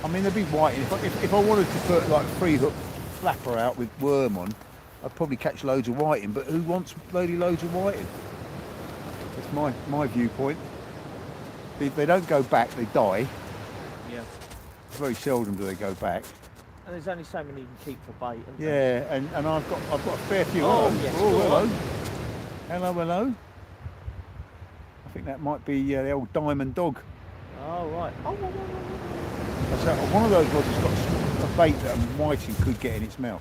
I mean, there'd be whiting. If I wanted to put like a 3-hook flapper out with worm on, I'd probably catch loads of whiting. But who wants loads of whiting? That's my viewpoint. If they don't go back, they die. Yeah. Very seldom do they go back. And there's only so many you can keep for bait. Yeah, and I've got a fair few. Oh, yes. Hello. Hello. I think that might be the old diamond dog. Oh right. Oh. So one of those rods has got a bait that a whiting could get in its mouth.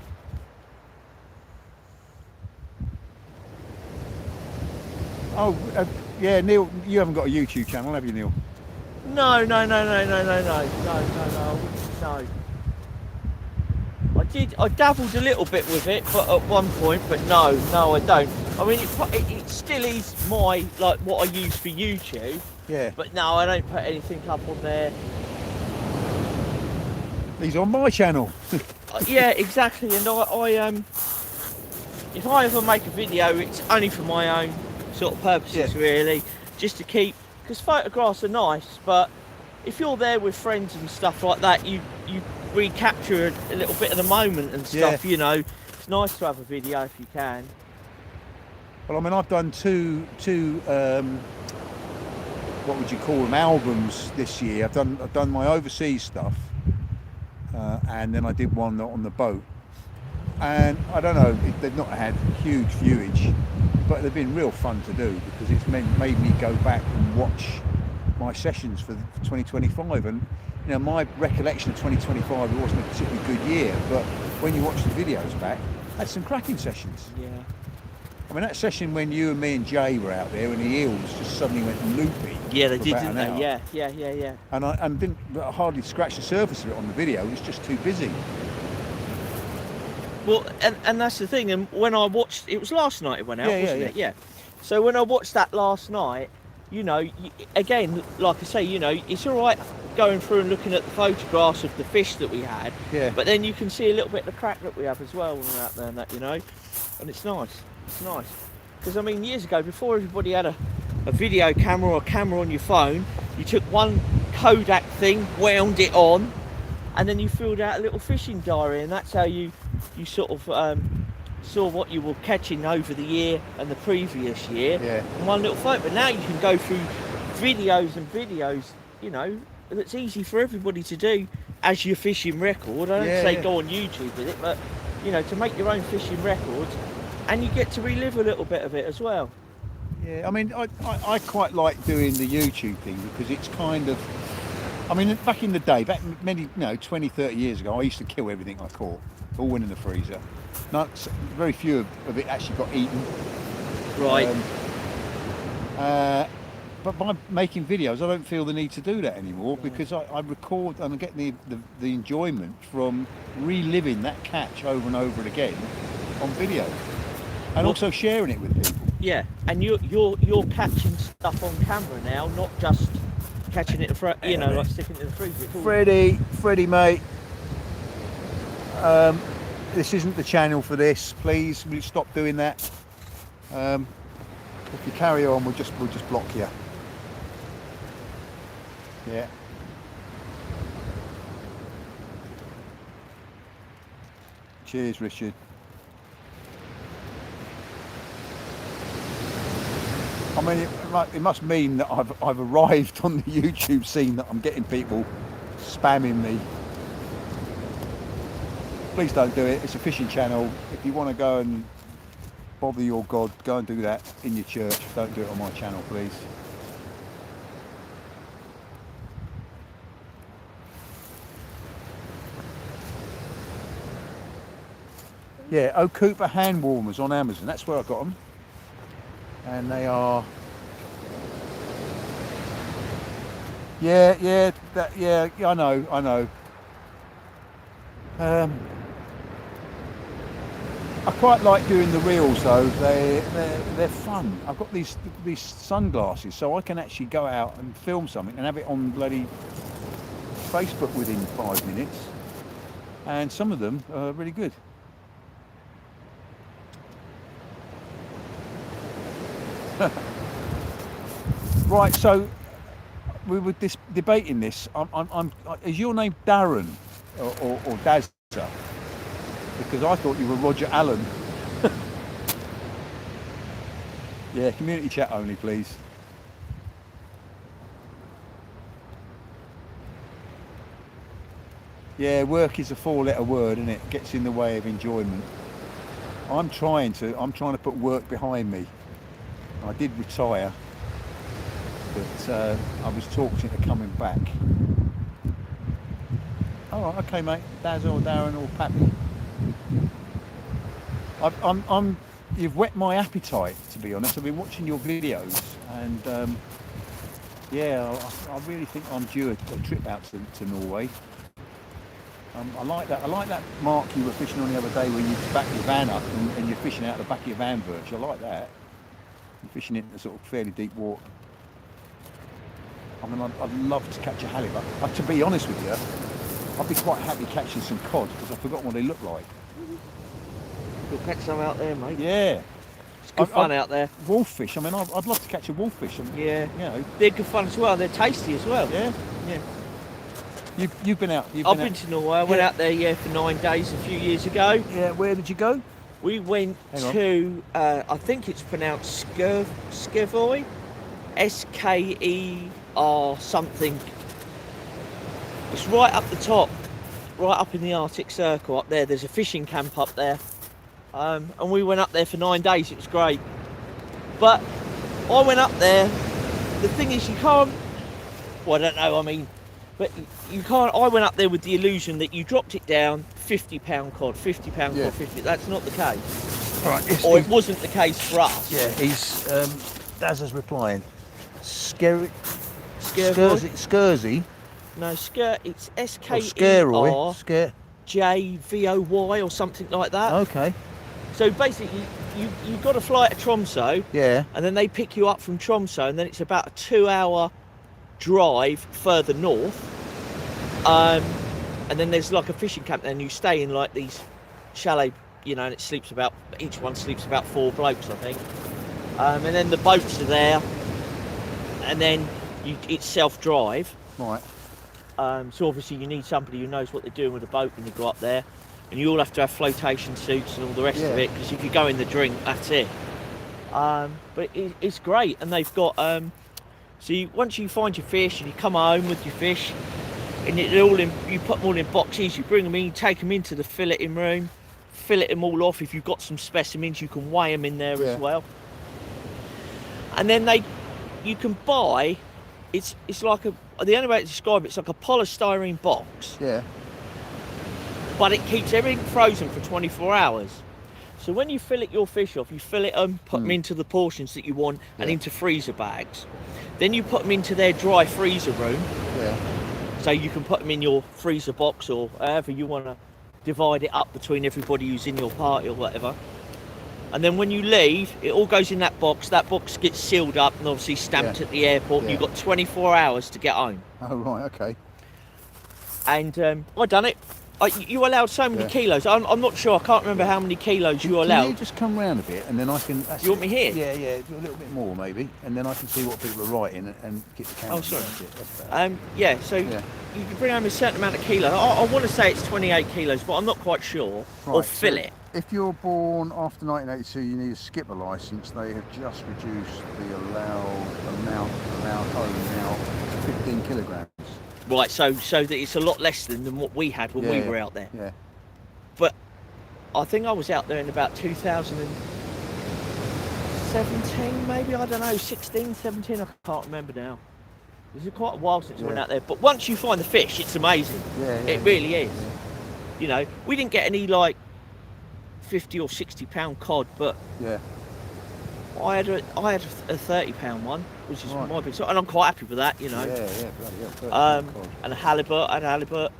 Oh, yeah, Neil, you haven't got a YouTube channel, have you, Neil? No. I dabbled a little bit with it, but at one point, but no, I don't. I mean, it still is my, like, what I use for YouTube, Yeah. but no, I don't put anything up on there. He's on my channel. Yeah, exactly, and I if I ever make a video, it's only for my own sort of purposes, really, just to keep, because photographs are nice, but if you're there with friends and stuff like that, you recapture a little bit of the moment and stuff, you know. It's nice to have a video if you can. Well, I mean, I've done two what would you call them, albums this year. I've done my overseas stuff, and then I did one on the boat. And I don't know, they've not had huge viewage, but they've been real fun to do because it's made me go back and watch my sessions for 2025. And you know, my recollection of 2025, it wasn't a particularly good year, but when you watch the videos back, I had some cracking sessions. Yeah. I mean, that session when you and me and Jay were out there and the eels just suddenly went loopy. Yeah, they for did, about didn't an they? hour. Yeah. And I didn't hardly scratch the surface of it on the video. It was just too busy. Well, and that's the thing. And when I watched, it was last night it went out, wasn't it? Yeah. So when I watched that last night, you know, again, like I say, you know, it's all right going through and looking at the photographs of the fish that we had. Yeah. But then you can see a little bit of the crack that we have as well when we're out there and that, you know. And it's nice. It's nice. Because, I mean, years ago, before everybody had a video camera or a camera on your phone, you took one Kodak thing, wound it on, and then you filled out a little fishing diary, and that's how you sort of saw what you were catching over the year and the previous year in one little photo. But now you can go through videos and videos, you know, that's easy for everybody to do as your fishing record. I don't say go on YouTube with it, but, you know, to make your own fishing records, and you get to relive a little bit of it as well. Yeah, I mean, I quite like doing the YouTube thing because it's kind of, I mean, back in the day, back many, you know, 20, 30 years ago, I used to kill everything I caught. All went in the freezer. Very few of it actually got eaten. Right. But by making videos, I don't feel the need to do that anymore because I record and I get the enjoyment from reliving that catch over and over again on video, and also sharing it with people. Yeah, and you're catching stuff on camera now, not just catching it, you know, like sticking it in the freezer. Freddie, mate. This isn't the channel for this. Please, will you stop doing that? If you carry on, we'll just block you. Yeah. Cheers, Richard. I mean, it must mean that I've arrived on the YouTube scene, that I'm getting people spamming me. Please don't do it. It's a fishing channel. If you want to go and bother your God, go and do that in your church. Don't do it on my channel, please. Yeah, Cooper hand warmers on Amazon. That's where I got them. And they are, yeah, I know. I quite like doing the reels though. They're fun. I've got these sunglasses, so I can actually go out and film something and have it on bloody Facebook within 5 minutes. And some of them are really good. Right, so we were debating this. Is your name Darren or Dazza? Because I thought you were Roger Allen. Yeah, community chat only, please. Yeah, work is a 4-letter word, and it gets in the way of enjoyment. I'm trying to put work behind me. I did retire, but I was talking to coming back. All right, okay, mate. Daz or Darren or Pappy. You've whet my appetite, to be honest. I've been watching your videos, and yeah, I really think I'm due a trip out to Norway. I like that. I like that mark you were fishing on the other day where you back your van up and you're fishing out the back of your van virtually. I like that. You're fishing into sort of fairly deep water. I mean, I'd love to catch a halibut. To be honest with you, I'd be quite happy catching some cod because I've forgotten what they look like. You'll catch some out there, mate. Yeah. It's good fun out there. Wolffish. I mean, I'd love to catch a wolffish. Yeah. You know. They're good fun as well. They're tasty as well. Yeah. Yeah. You've been out. I've been to Norway. I went out there for 9 days a few years ago. Yeah. Where did you go? We went to, I think it's pronounced Skevøy, S-K-E-R something. It's right up the top, right up in the Arctic Circle up there. There's a fishing camp up there. And we went up there for 9 days. It was great. But I went up there. The thing is, you can't, well, I don't know, I mean, but you can't, I went up there with the illusion that you dropped it down, £50 cod, £50 cod, 50. That's not the case. Right. Or it wasn't the case for us. Yeah. He's Daz is replying. Skersey. No, it's Skeroy. S-K-E-R-J-V-O-Y or something like that. Okay. So basically, you've got to fly to Tromsø, Yeah. and then they pick you up from Tromsø, and then it's about a 2-hour drive further north. And then there's like a fishing camp, and you stay in like these chalet, you know, and each one sleeps about 4 blokes, I think. And then the boats are there, and then it's self-drive. Right. So obviously you need somebody who knows what they're doing with the boat when you go up there, and you all have to have flotation suits and all the rest of it, because if you go in the drink, that's it. But it's great, and they've got once you find your fish and you come home with your fish, and you put them all in boxes, you bring them in, you take them into the filleting room, fillet them all off. If you've got some specimens, you can weigh them in there as well. And then you can buy, it's like the only way to describe it's like a polystyrene box. Yeah. But it keeps everything frozen for 24 hours. So when you fillet your fish off, you fillet them, put them into the portions that you want and into freezer bags. Then you put them into their dry freezer room. Yeah. So you can put them in your freezer box or however you want to divide it up between everybody who's in your party or whatever. And then when you leave, it all goes in that box. That box gets sealed up and obviously stamped at the airport. And you've got 24 hours to get home. Oh, right, okay. And I done it. You allowed so many kilos. I'm not sure. I can't remember how many kilos you allowed. Can you just come round a bit and then I can... You want me here? Yeah, a little bit more maybe. And then I can see what people are writing and get the camera. Oh, sorry. That's So you can bring home a certain amount of kilos. I want to say it's 28 kilos, but I'm not quite sure. Right, or fillet. So if you're born after 1982, you need a skipper licence. They have just reduced the allowed home now to 15 kilograms. Right, so that it's a lot less than what we had when we were out there. Yeah. But I think I was out there in about 2017, maybe, I don't know, 16, 17, I can't remember now. This is quite a while since I went out there. But once you find the fish, it's amazing. It really is. Yeah. You know, we didn't get any like 50 or 60 pound cod, but I had a 30 pound one, which is my big, and I'm quite happy with that, you know. Bloody hell. And a halibut,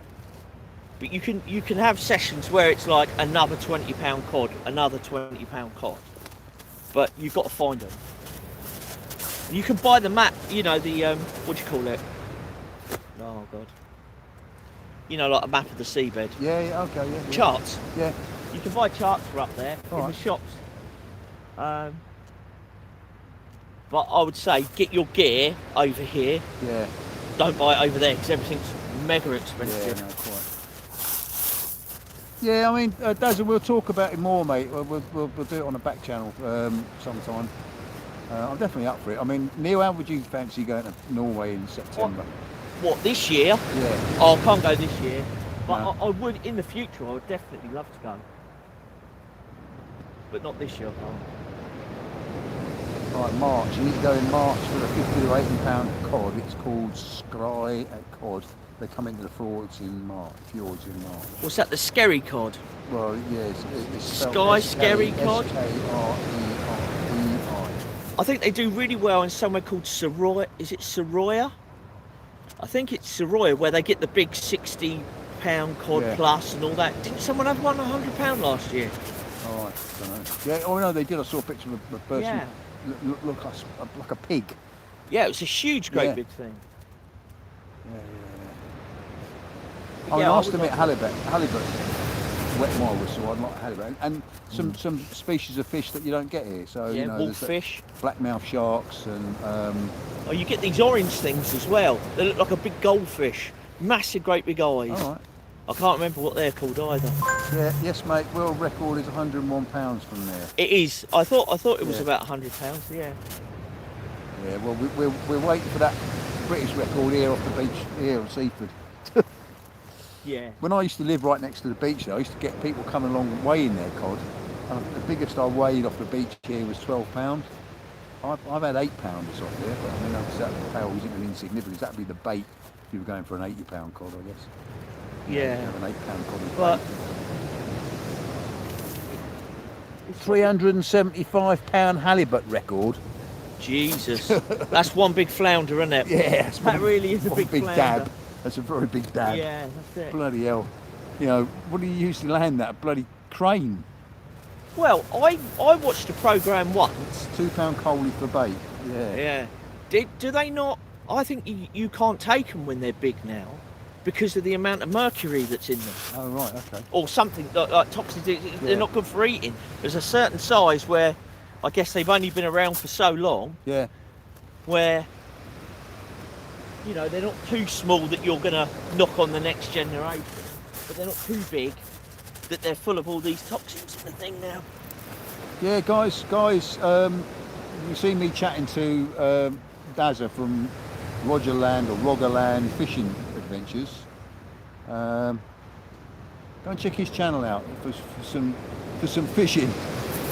but you can have sessions where it's like another 20 pound cod, another 20 pound cod, but you've got to find them. You can buy the map, you know, the what do you call it? Oh god. You know, like a map of the seabed. Okay, Charts. Yeah. You can buy charts for up there in the shops. But I would say get your gear over here. Yeah. Don't buy it over there because everything's mega expensive. Yeah, no, quite. Yeah, I mean, Dazza, we'll talk about it more, mate. We'll do it on a back channel sometime. I'm definitely up for it. I mean, Neil, how would you fancy going to Norway in September? What, this year? Yeah. Oh, I can't go this year. But No. I would, in the future, I would definitely love to go. But not this year, I can't. Right, March. You need to go in March for a 50 to 80 pound cod. It's called Skry cod. They come into the fjords in March. What's that, the Skerry cod? Well, yeah, it's Sky Skerry cod? Skerrei. I think they do really well in somewhere called Saroya. Is it Saroya? I think it's Saroya where they get the big 60 £100 cod Yeah. plus and all that. Didn't someone have one £100 last year? Oh, I don't know. Yeah, oh no, they did. I saw a picture of a person Yeah. look like a pig. Yeah, it was a huge, great Yeah. big thing. Yeah. But I mean, yeah, I I must would admit, like halibut, wet my whistle. I'd like halibut, and some species of fish that you don't get here. So Yeah, you know, there's that wolffish. blackmouth sharks and Oh, you get these orange things as well. They look like a big goldfish. Massive, great big eyes. all right. I can't remember what they're called either. Yeah, yes, mate. World record is 101 pounds from there. It is. I thought it was Yeah. about £100. Yeah. Yeah, well, we're waiting for that British record here off the beach here at Seaford. Yeah. When I used to live right next to the beach, though, I used to get people coming along weighing their cod. The biggest I weighed off the beach here was £12. I've had £8 off there, but I mean, that pale isn't an insignificant. That'd be the bait if you were going for an £80 cod, I guess. Yeah. You have an £8 cod with But bait. £375 halibut record. Jesus, that's one big flounder, isn't it? Yeah, that's That really is a one big dab. flounder. That's a very big dab. Yeah, that's it. Bloody hell. You know, what do you use to land that? A bloody crane. Well, I watched a programme once. £2 coley for bait. Yeah. Yeah. Do they not? I think you can't take them when they're big now because of the amount of mercury that's in them. Oh, right, okay. Or something like toxins. They're Yeah. not good for eating. There's a certain size where I guess they've only been around for so long Yeah. where, you know, they're not too small that you're going to knock on the next generation, but they're not too big that they're full of all these toxins and the thing now. Yeah, guys, you see me chatting to Dazza from Rogerland or Rogerland Fishing Adventures. Go and check his channel out for some fishing.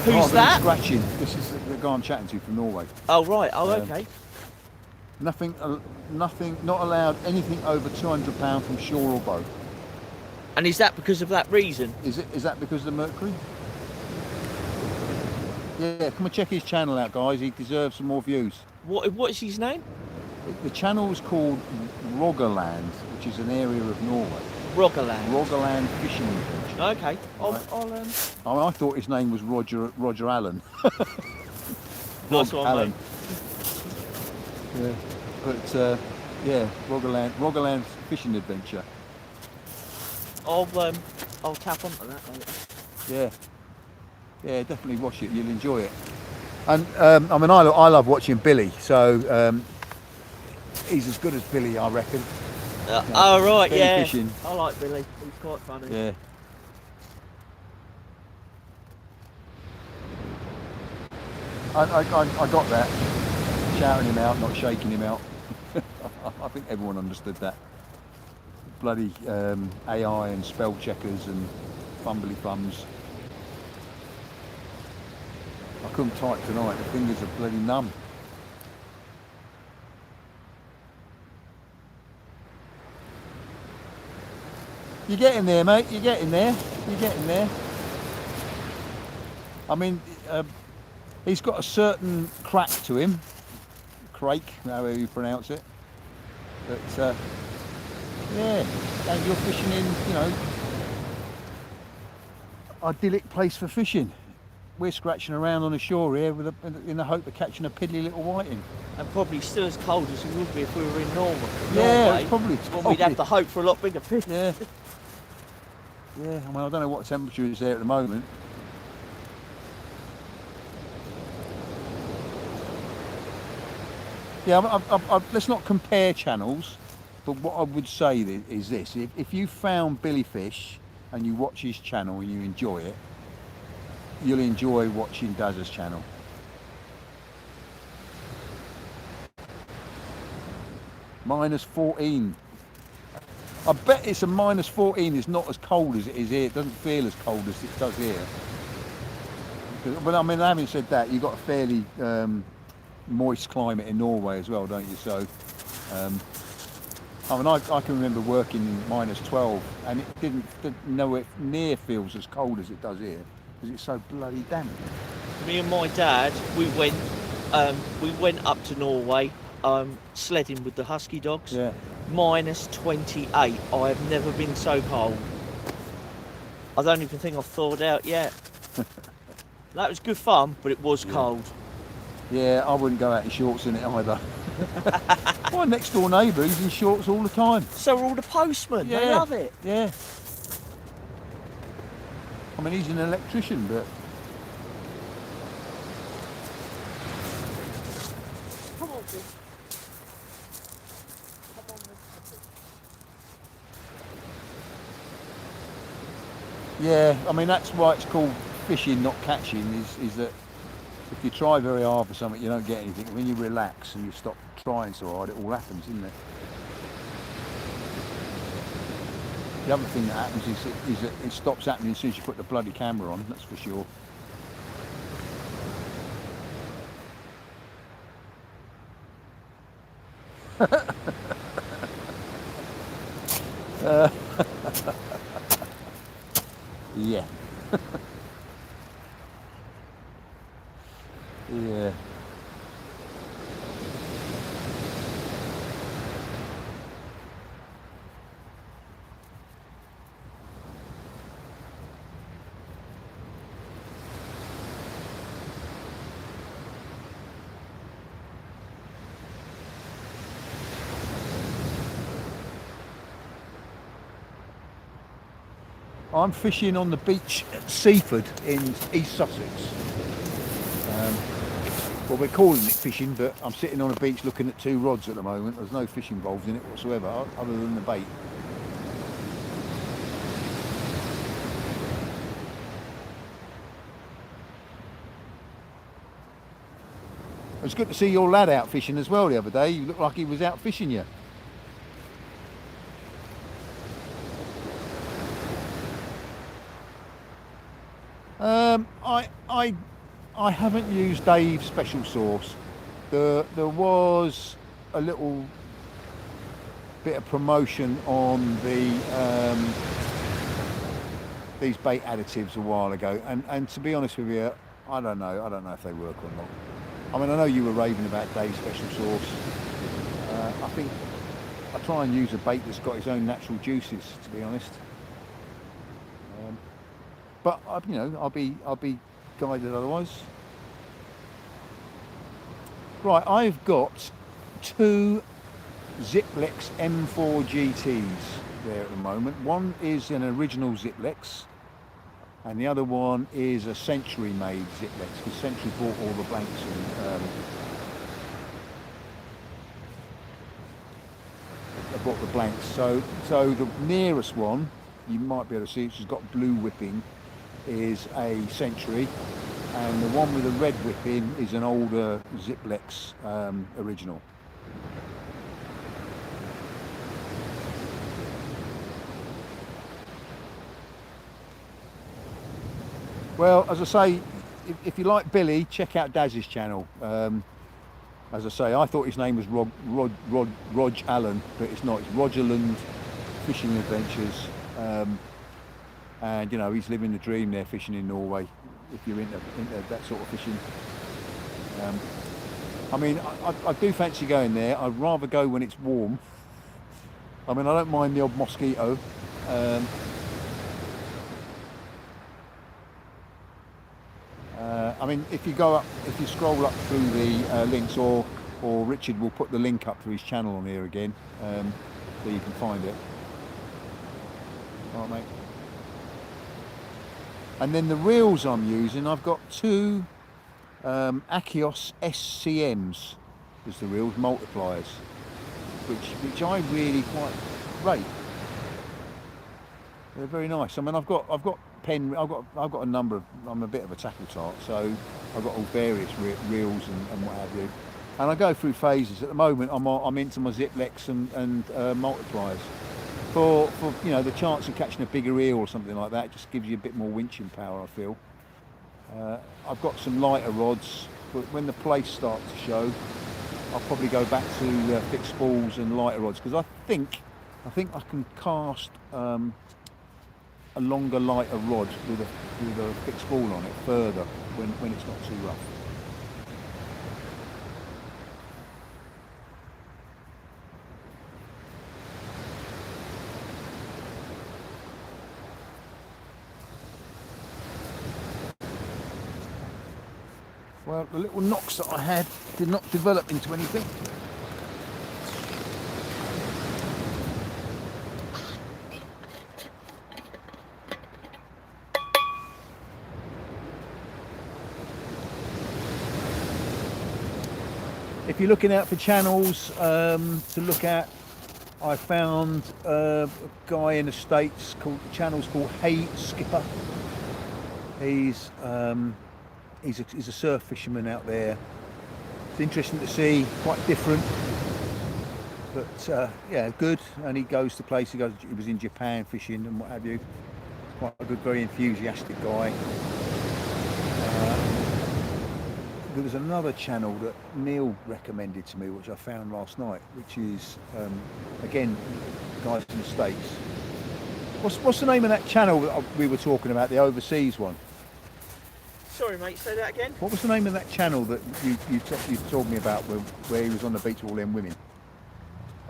Who's rather than that? Scratching. This is the guy I'm chatting to from Norway. Oh, right. Oh, Um, okay. Nothing, not allowed anything over £200 from shore or boat. And is that because of that reason? Is that because of the mercury? Yeah, come and check his channel out, guys. He deserves some more views. What is his name? The channel is called Rogerland, which is an area of Norway. Rogerland. Rogerland Fishing Adventure. Okay. Right. I thought his name was Roger Allen. Nice one, Allen. mate. Yeah. But yeah, Rogerland Fishing Adventure. I'll tap onto that later. Yeah. Yeah, definitely watch it. You'll enjoy it. And I mean, I love watching Billy. So he's as good as Billy, I reckon. Oh right, Billy yeah. fishing. I like Billy. He's quite funny. Yeah. I got that. Shouting him out, not shaking him out. I think everyone understood that. Bloody AI and spell checkers and fumbly thumbs. I couldn't type tonight. The fingers are bloody numb. You're getting there, mate. You're getting there. You're getting there. I mean, he's got a certain crack to him. Crake, however you pronounce it. But yeah, and you're fishing in, you know, idyllic place for fishing. We're scratching around on the shore here in the hope of catching a piddly little whiting. And probably still as cold as it would be if we were in Norway. Yeah, it's probably when we'd have to hope for a lot bigger fish. Yeah. Yeah, I mean, I don't know what temperature is there at the moment. Yeah, let's not compare channels, but what I would say is this. If you found Billy Fish and you watch his channel and you enjoy it, you'll enjoy watching Dazza's channel. -14. I bet it's a -14 is not as cold as it is here. It doesn't feel as cold as it does here. But I mean, having said that, you've got a fairly moist climate in Norway as well, don't you? So, I mean, I can remember working in -12, and it didn't nowhere near feels as cold as it does here, because it's so bloody damp. Me and my dad, we went up to Norway, sledding with the husky dogs. Yeah. minus 28. I have never been so cold. I don't even think I've thawed out yet. That was good fun, but it was cold. Yeah, I wouldn't go out in shorts in it either. My next door neighbour, he's in shorts all the time. So are all the postmen. They love it. Yeah. I mean, he's an electrician, but Come on, Vic. Come on, Vic. yeah, I mean, that's why it's called fishing, not catching, is that if you try very hard for something, you don't get anything. When you relax and you stop trying so hard, it all happens, isn't it? The other thing that happens is that it stops happening as soon as you put the bloody camera on, that's for sure. Yeah. Yeah. I'm fishing on the beach at Seaford in East Sussex. Well, we're calling it fishing, but I'm sitting on a beach looking at 2 rods at the moment. There's no fish involved in it whatsoever, other than the bait. It was good to see your lad out fishing as well the other day. You looked like he was out fishing you. I haven't used Dave's special sauce. There was a little bit of promotion on these bait additives a while ago, and to be honest with you, I don't know if they work or not. I mean, I know you were raving about Dave's special sauce. I think I try and use a bait that's got its own natural juices, to be honest. But you know, I'll be guided otherwise. Right, I've got 2 Ziplex M4 GTs there at the moment. One is an original Ziplex, and the other one is a Century made Ziplex, because Century bought all the blanks and I bought the blanks. So the nearest one, you might be able to see, she's got blue whipping, is a Century, and the one with the red whipping is an older Ziplex original. Well, as I say, if you like Billy, check out Daz's channel. As I say, I thought his name was Rog Allen, but it's not. It's Rogerland Fishing Adventures. And you know, he's living the dream there, fishing in Norway, if you're into that sort of fishing. I mean, I do fancy going there. I'd rather go when it's warm. I mean, I don't mind the odd mosquito. I mean, if you scroll up through the links, or Richard will put the link up to his channel on here again, so you can find it. All right, mate. And then the reels I'm using, I've got 2 Achios SCMs as the reels, multipliers, which I really quite rate. They're very nice. I mean, I've got a number of. I'm a bit of a tackle tart, so I've got all various reels and what have you. And I go through phases. At the moment, I'm into my Ziplex and multipliers. For you know, the chance of catching a bigger eel or something like that, just gives you a bit more winching power, I feel. I've got some lighter rods, but when the place starts to show, I'll probably go back to fixed spools and lighter rods, because I think I can cast a longer, lighter rod with a fixed spool on it further when it's not too rough. Well, the little knocks that I had did not develop into anything. If you're looking out for channels to look at, I found a guy in the States called, the channel's called Hey Skipper. He's a surf fisherman out there. It's interesting to see, quite different, but yeah, good. And he goes to places. He was in Japan fishing and what have you. Quite a good, very enthusiastic guy. There was another channel that Neil recommended to me, which I found last night, which is again, guys in the States. What's the name of that channel that we were talking about, the overseas one? Sorry, mate. Say that again. What was the name of that channel that you told me about, where he was on the beach with all them women?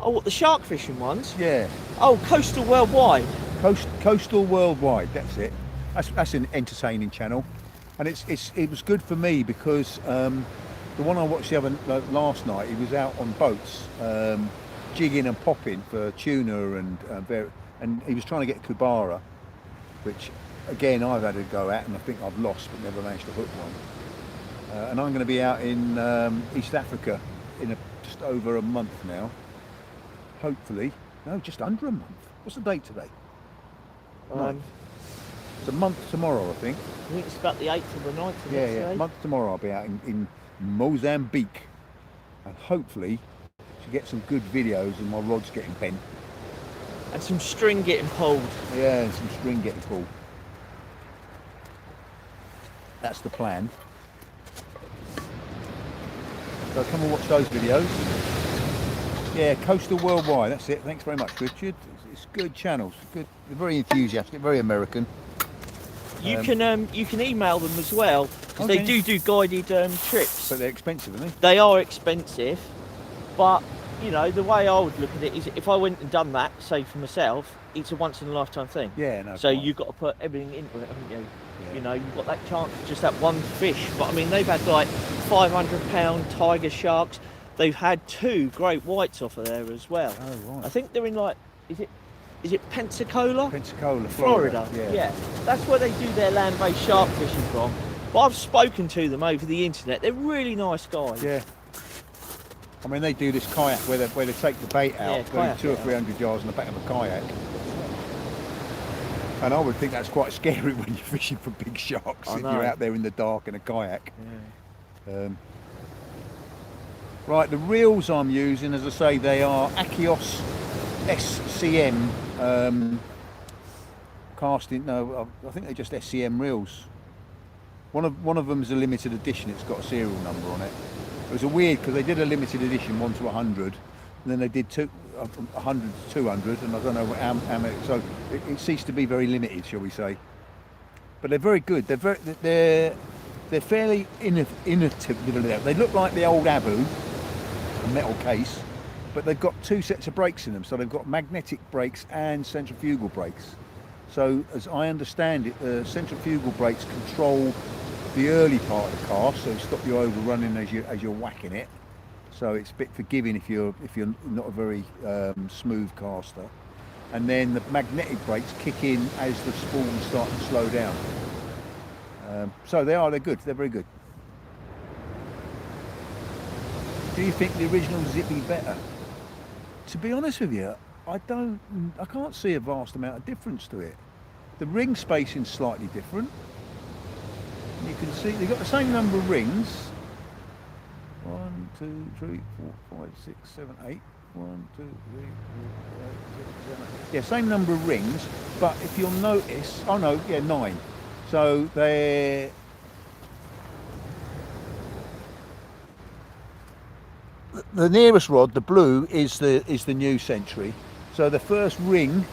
Oh, what, the shark fishing ones? Yeah. Oh, Coastal Worldwide. Coastal Worldwide. That's it. That's an entertaining channel, and it was good for me because the one I watched last night, he was out on boats, jigging and popping for tuna and he was trying to get Kubara, which again I've had a go at and I think I've lost but never managed to hook one. And I'm going to be out in East Africa in just over a month now. Hopefully, no, just under a month. What's the date today? It's a month tomorrow, I think. I think it's about the 8th or the 9th of Yeah, month tomorrow I'll be out in Mozambique, and hopefully to get some good videos of my rods getting bent. And some string getting pulled. Yeah, and some string getting pulled. That's the plan. So come and watch those videos. Yeah, Coastal Worldwide, that's it. Thanks very much, Richard. It's good channels, good. They're very enthusiastic, very American. You can email them as well, because they do guided trips. But they're expensive, aren't they? They are expensive, but you know, the way I would look at it is, if I went and done that, say for myself, it's a once in a lifetime thing. Yeah, no. So you've got to put everything into it, haven't you? Yeah. You know, you've got that chance of just that one fish. But I mean, they've had like 500-pound tiger sharks. They've had 2 great whites off of there as well. Oh, right. I think they're in like, is it Pensacola? Pensacola, Florida. Yeah. That's where they do their land-based shark fishing from. But I've spoken to them over the internet. They're really nice guys. Yeah. I mean, they do this kayak where they take the bait out, Yeah, 200 or 300 yards on the back of a kayak. And I would think that's quite scary when you're fishing for big sharks and you're out there in the dark in a kayak. Yeah. Right, the reels I'm using, as I say, they are Achios SCM casting. No, I think they're just SCM reels. One of them is a limited edition. It's got a serial number on it. It was a weird, because they did a limited edition 1 to 100, and then they did 100 to 200, and I don't know how many. So it ceased to be very limited, shall we say? But they're very good. They're fairly innovative. They look like the old Abu, a metal case, but they've got 2 sets of brakes in them. So they've got magnetic brakes and centrifugal brakes. So as I understand it, the centrifugal brakes control the early part of the cast, so stop you overrunning as you're whacking it. So it's a bit forgiving if you're not a very smooth caster. And then the magnetic brakes kick in as the spools start to slow down. So they're good. They're very good. Do you think the original Zippy better? To be honest with you, I can't see a vast amount of difference to it. The ring spacing's slightly different. You can see they've got the same number of rings. 1, 2, 3, 4, 5, 6, 7, 8. 1, 2, 3, 4, 5, 6, 7, 8. Yeah, same number of rings, but if you'll notice, 9. So they're the nearest rod, the blue, is the new Century. So the first ring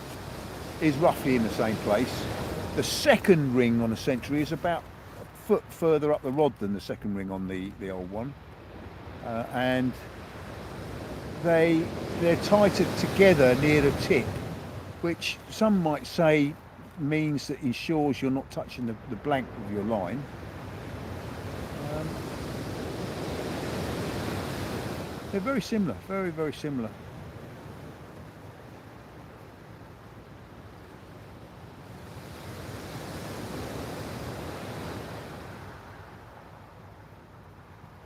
is roughly in the same place. The second ring on a Century is about a foot further up the rod than the second ring on the old one, and they're tighter together near the tip, which some might say means that ensures you're not touching the blank of your line. They're very similar, very, very similar.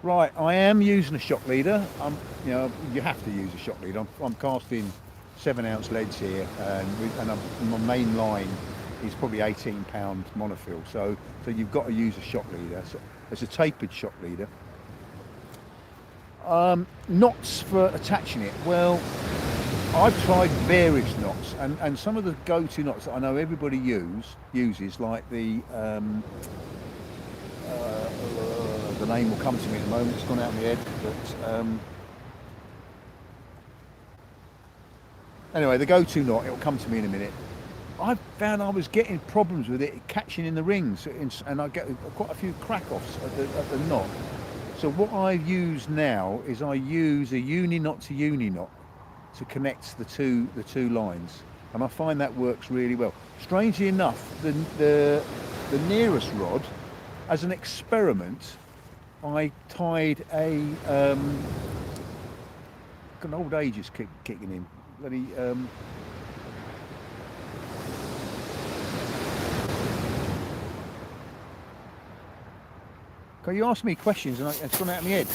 Right, I am using a shock leader. You know, you have to use a shock leader. I'm casting 7-ounce leads here, and my main line is probably 18-pound monofil. So you've got to use a shock leader. So it's a tapered shock leader. Knots for attaching it. Well, I've tried various knots, and some of the go-to knots that I know everybody uses, like the name will come to me in a moment. It's gone out of my head, but anyway, the go-to knot, it'll come to me in a minute. I found I was getting problems with it catching in the rings, and I get quite a few crack-offs at the knot. So what I use now is I use a uni knot to uni knot to connect the two lines, and I find that works really well. Strangely enough, the nearest rod, as an experiment, I tied an old age is kicking in. Bloody Can you ask me questions and it's gone out of my head?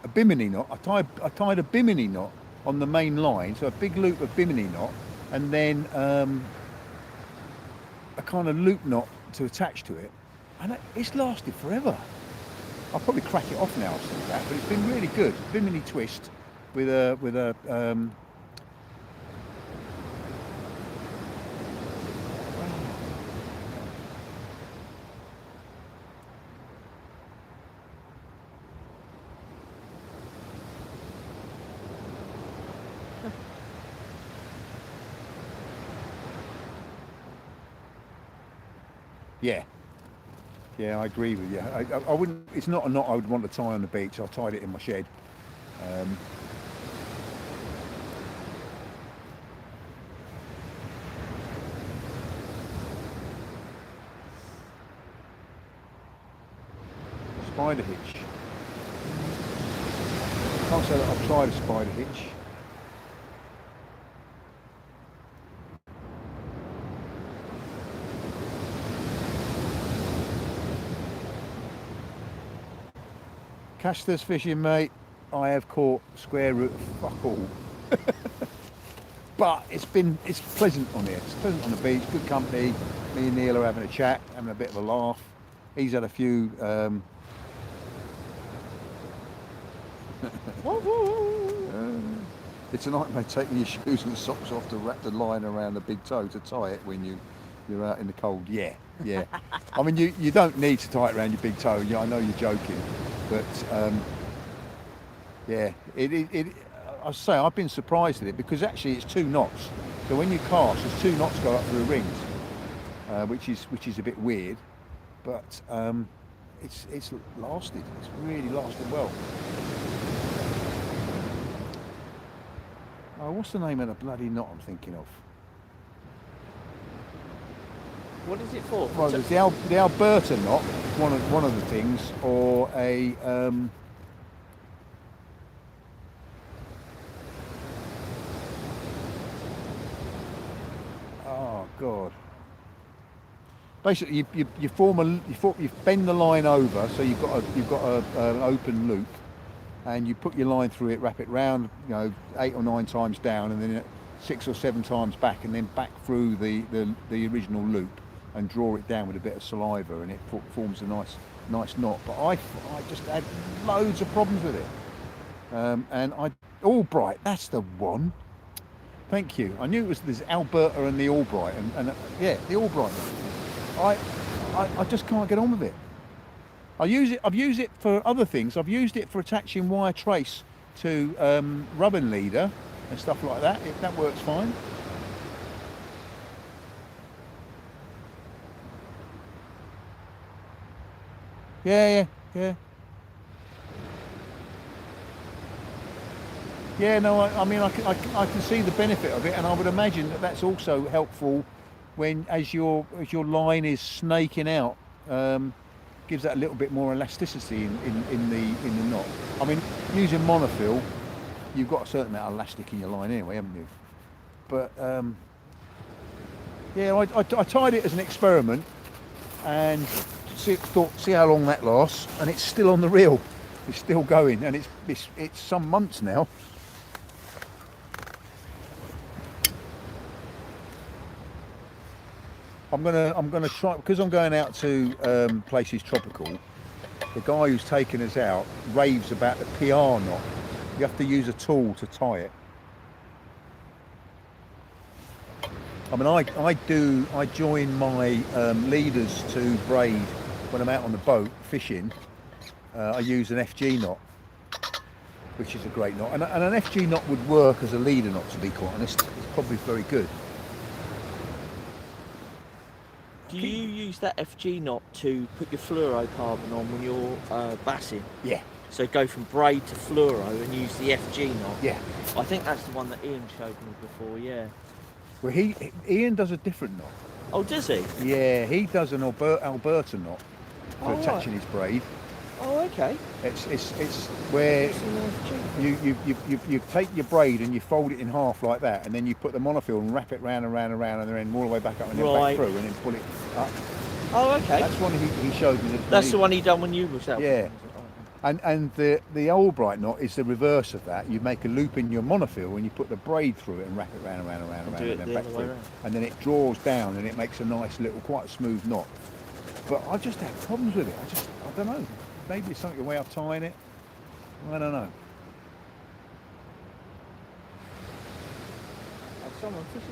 A bimini knot. I tied a bimini knot on the main line, so a big loop of bimini knot, and then a kind of loop knot to attach to it, and it's lasted forever. I'll probably crack it off now after that, but it's been really good. Bimini twist with a Yeah, I agree with you. I wouldn't. It's not a knot I would want to tie on the beach. I tied it in my shed. Spider hitch. Can't say that I've tried a spider hitch. Casters fishing, mate. I have caught square root of fuck all. But it's pleasant on here. It's pleasant on the beach, good company. Me and Neil are having a chat, having a bit of a laugh. He's had a few it's a nightmare taking your shoes and socks off to wrap the line around the big toe to tie it when you're out in the cold. Yeah. I mean, you don't need to tie it around your big toe. Yeah, I know you're joking, but yeah, I say I've been surprised at it because actually it's 2 knots. So when you cast, there's 2 knots go up through the rings, which is a bit weird, but it's lasted. It's really lasted well. Oh, what's the name of the bloody knot I'm thinking of? What is it for? Well, there's the Alberta knot, one of the things, or a oh god. Basically, you bend the line over, so you've got an open loop, and you put your line through it, wrap it round, 8 or 9 times down, and then 6 or 7 times back, and then back through the original loop, and draw it down with a bit of saliva, and it forms a nice knot. But I just had loads of problems with it, and Albright, that's the one. Thank you. I knew it was this Alberta and the Albright, and yeah, the Albright. I just can't get on with it. I've used it for other things. I've used it for attaching wire trace to rubbing leader and stuff like that. That works fine. Yeah. Yeah, no, I mean, I can see the benefit of it, and I would imagine that that's also helpful as your line is snaking out, gives that a little bit more elasticity in the knot. I mean, using monofil, you've got a certain amount of elastic in your line anyway, haven't you? But yeah, I tried it as an experiment and thought, see how long that lasts, and it's still on the reel. It's still going, and it's some months now. I'm gonna try, because I'm going out to places tropical. The guy who's taken us out raves about the PR knot. You have to use a tool to tie it. I mean, I join my leaders to braid when I'm out on the boat fishing. I use an FG knot, which is a great knot, and an FG knot would work as a leader knot, to be quite honest. It's probably very good. Do you use that FG knot to put your fluorocarbon on when you're bassing? Yeah. So go from braid to fluoro and use the FG knot? Yeah. I think that's the one that Ian showed me before, yeah. Well, Ian does a different knot. Oh, does he? Yeah, he does an Alberta knot for attaching his braid. Oh, okay. It's where you take your braid and you fold it in half like that, and then you put the monofil and wrap it round and round and round, and then all the way back up and then back through, and then pull it up. Oh, okay. That's one he showed me. That's the one he done when you was out. Yeah. And the Albright knot is the reverse of that. You make a loop in your monofil and you put the braid through it and wrap it round and round and round and round, and then back through. And then it draws down and it makes a nice little, quite a smooth knot. But I just have problems with it. I don't know. Maybe it's something, a way of tying it. I don't know.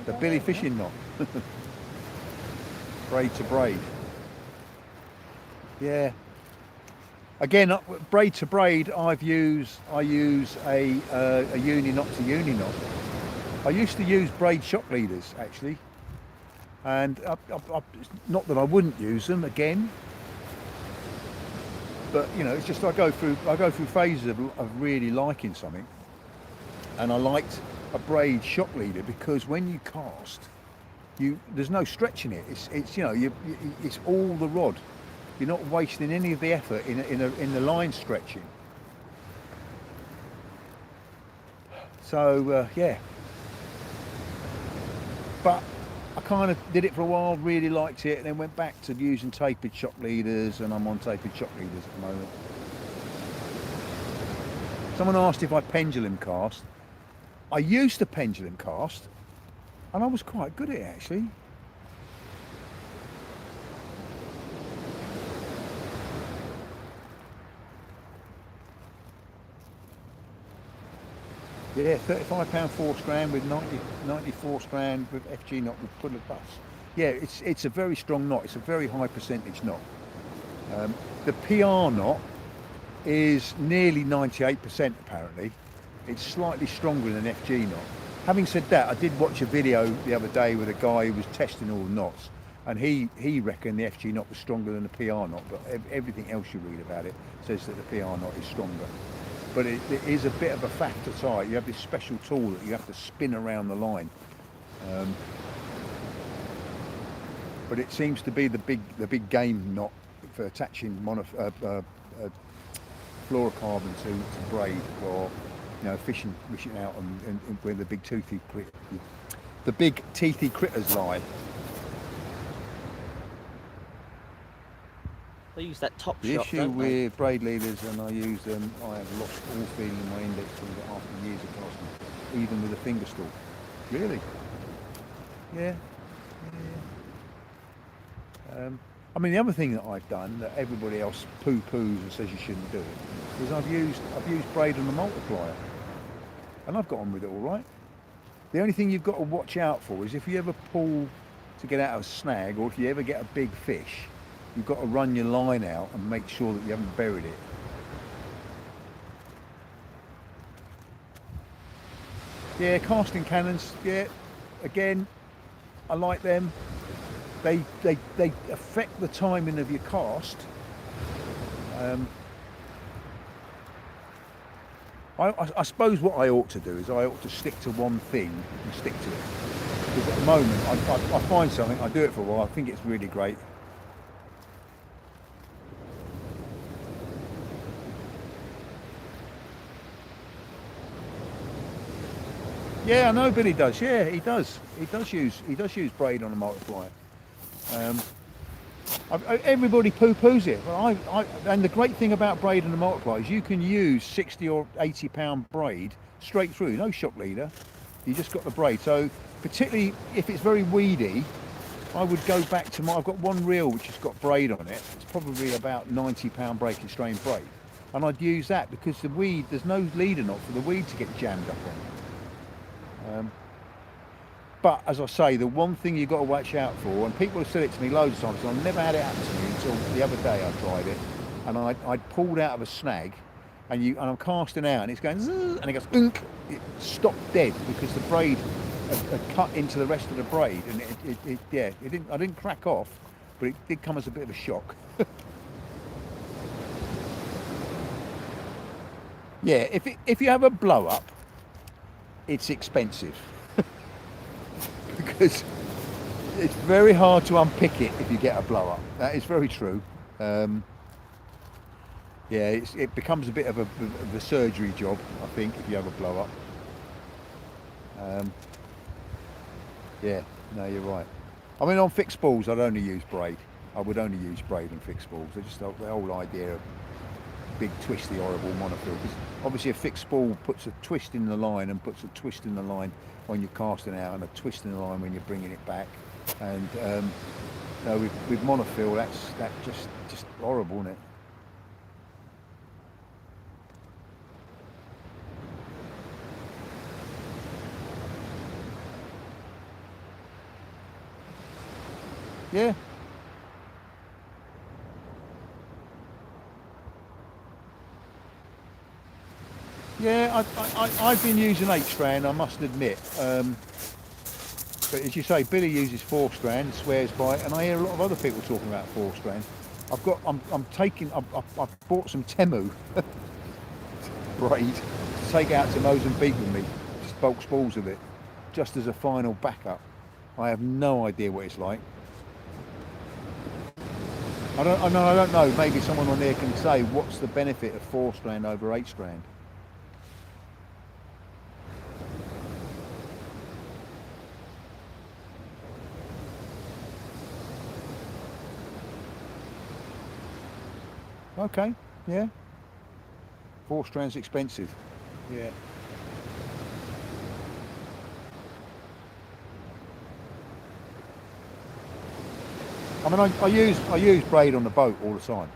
The Billy fishing knot. Braid to braid. Yeah. Again, braid to braid, I use a uni knot to uni knot. I used to use braid shock leaders actually, and not that I wouldn't use them again, but you know, it's just I go through phases of really liking something, and I liked a braid shock leader because when you cast, there's no stretching it. It's you know, it's all the rod. You're not wasting any of the effort in the line stretching. So yeah, but I kind of did it for a while, really liked it, and then went back to using tapered shock leaders, and I'm on tapered shock leaders at the moment. Someone asked if I pendulum cast. I used to pendulum cast, and I was quite good at it actually. Yeah, £35 4 strand with 94 strand with FG knot with pull of bus. Yeah, it's a very strong knot. It's a very high percentage knot. The PR knot is nearly 98% apparently. It's slightly stronger than an FG knot. Having said that, I did watch a video the other day with a guy who was testing all the knots, and he reckoned the FG knot was stronger than the PR knot, but everything else you read about it says that the PR knot is stronger. But it is a bit of a faff to tie. You have this special tool that you have to spin around the line. But it seems to be the big game knot for attaching fluorocarbon to braid, or you know, fishing out and where the big teethy critters lie. They use that top The shot, issue don't they? with braid leaders, and I use them, I have lost all feeling in my index finger after years of casting, even with a finger stalk. Really? Yeah. I mean, the other thing that I've done that everybody else poo-poos and says you shouldn't do it is I've used braid on the multiplier, and I've got on with it all right. The only thing you've got to watch out for is if you ever pull to get out of a snag, or if you ever get a big fish, you've got to run your line out and make sure that you haven't buried it. Yeah, casting cannons, yeah, again, I like them. They affect the timing of your cast. I suppose what I ought to do is I ought to stick to one thing and stick to it. Because at the moment, I find something, I do it for a while, I think it's really great. Yeah, I know Billy does. Yeah, he does. He does use braid on a multiplier. Um, everybody poo-poos it, but and the great thing about braid and a multiplier is you can use 60 or 80 pound braid straight through, no shock leader. You just got the braid. So particularly if it's very weedy, I would go back to I've got one reel which has got braid on it. It's probably about 90 pound break and strain braid, and I'd use that because the weed, there's no leader knot for the weed to get jammed up on. But as I say, the one thing you've got to watch out for, and people have said it to me loads of times, and I've never had it happen to me until the other day I tried it, and I'd pulled out of a snag, and I'm casting out, and it's going zzz, and it goes unk. It stopped dead because the braid had cut into the rest of the braid, and I didn't crack off, but it did come as a bit of a shock. Yeah, if you have a blow up, it's expensive. Because it's very hard to unpick it if you get a blow up. That is very true. Yeah, it becomes a bit of a surgery job, I think, if you have a blow up. Yeah, no, you're right. I mean, on fixed balls, I'd only use braid. I would only use braid on fixed balls. I just the whole idea of big twisty horrible monofill, because obviously a fixed ball puts a twist in the line and puts a twist in the line when you're casting out and a twist in the line when you're bringing it back, and no, with monofill that's just horrible, isn't it? Yeah. Yeah, I've been using 8 strand, I must admit. But as you say, Billy uses 4 strand, swears by it, and I hear a lot of other people talking about 4 strand. I've bought some Temu braid to take out to Mozambique with me, just bulk spools of it, just as a final backup. I have no idea what it's like. I don't know. Maybe someone on there can say what's the benefit of 4 strand over 8 strand. Okay, yeah. 4 strands expensive. Yeah. I mean, I use braid on the boat all the time.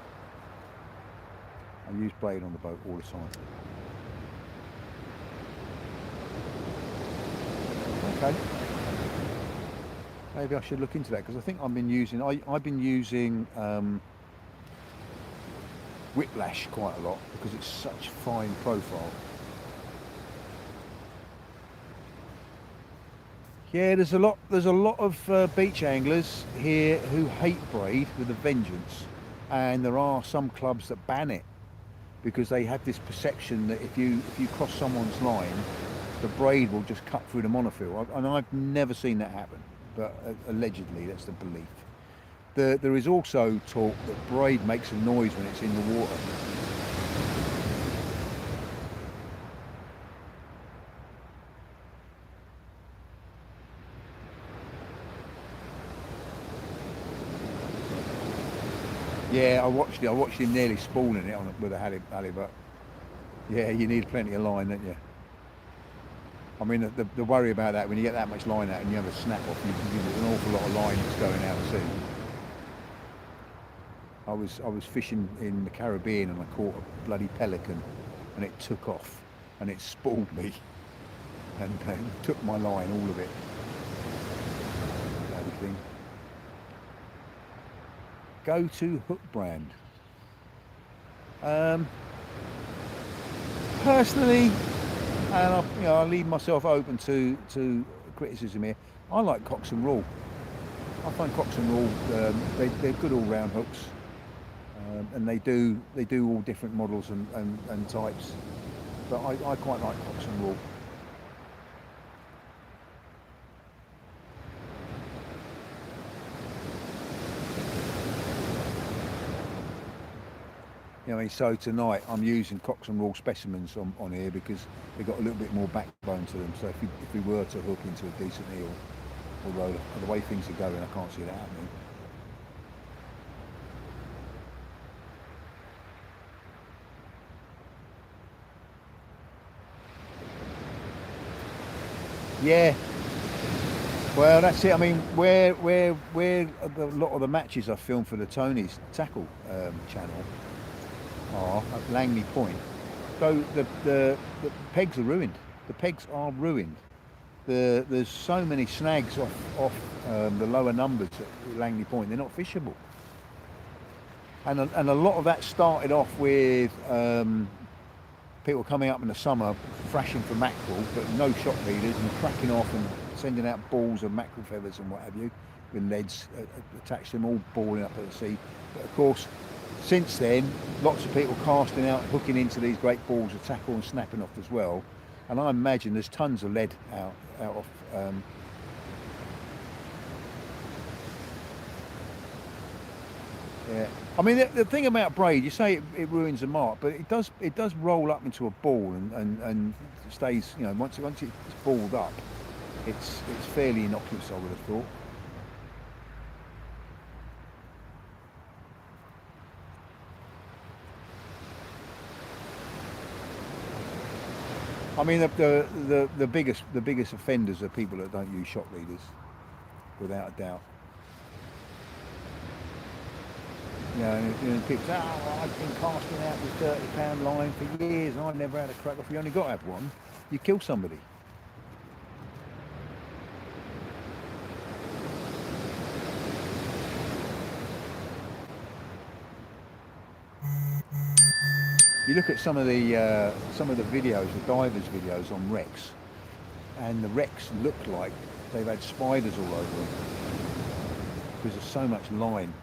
I use braid on the boat all the time. Okay. Maybe I should look into that, because I think I've been using Whiplash quite a lot because it's such fine profile. Yeah, there's a lot of beach anglers here who hate braid with a vengeance, and there are some clubs that ban it because they have this perception that if you cross someone's line, the braid will just cut through the monofill. And I've never seen that happen, but allegedly that's the belief. There is also talk that braid makes a noise when it's in the water. Yeah, I watched him nearly spooling it with a halibut. Yeah, you need plenty of line, don't you? I mean, the worry about that, when you get that much line out and you have a snap off, there's an awful lot of line that's going out to sea. I was fishing in the Caribbean and I caught a bloody pelican, and it took off and it spooled me and took my line, all of it. Bloody thing. Go to hook brand. Personally, and I leave myself open to criticism here, I like Cox and Rule. I find Cox and Rule, they're good all-round hooks, and they do all different models and types. But I quite like Cox and Rule. know, I mean, so tonight I'm using Cox and Raw specimens on here because they've got a little bit more backbone to them. So if we were to hook into a decent eel, although the way things are going, I can't see that happening. Yeah. Well, that's it. I mean, where a lot of the matches I filmed for the Tony's Tackle channel are at Langley Point. So the pegs are ruined. The pegs are ruined. There's so many snags off the lower numbers at Langley Point. They're not fishable. And a lot of that started off with people coming up in the summer thrashing for mackerel, but no shock leaders, and cracking off and sending out balls of mackerel feathers and what have you, with leads attached to them, all balling up at the sea. But of course, since then, lots of people casting out, hooking into these great balls of tackle and snapping off as well. And I imagine there's tons of lead out of yeah. I mean, the thing about braid, you say it ruins the mark, but it does roll up into a ball and stays, you know, once it's balled up, it's fairly innocuous, I would have thought. I mean, the biggest offenders are people that don't use shock leaders, without a doubt. You know, people say, oh, I've been casting out with 30-pound line for years and I've never had a crack off. You only got to have one. You kill somebody. You look at some of the videos, the divers videos on wrecks, and the wrecks look like they've had spiders all over them because there's so much line.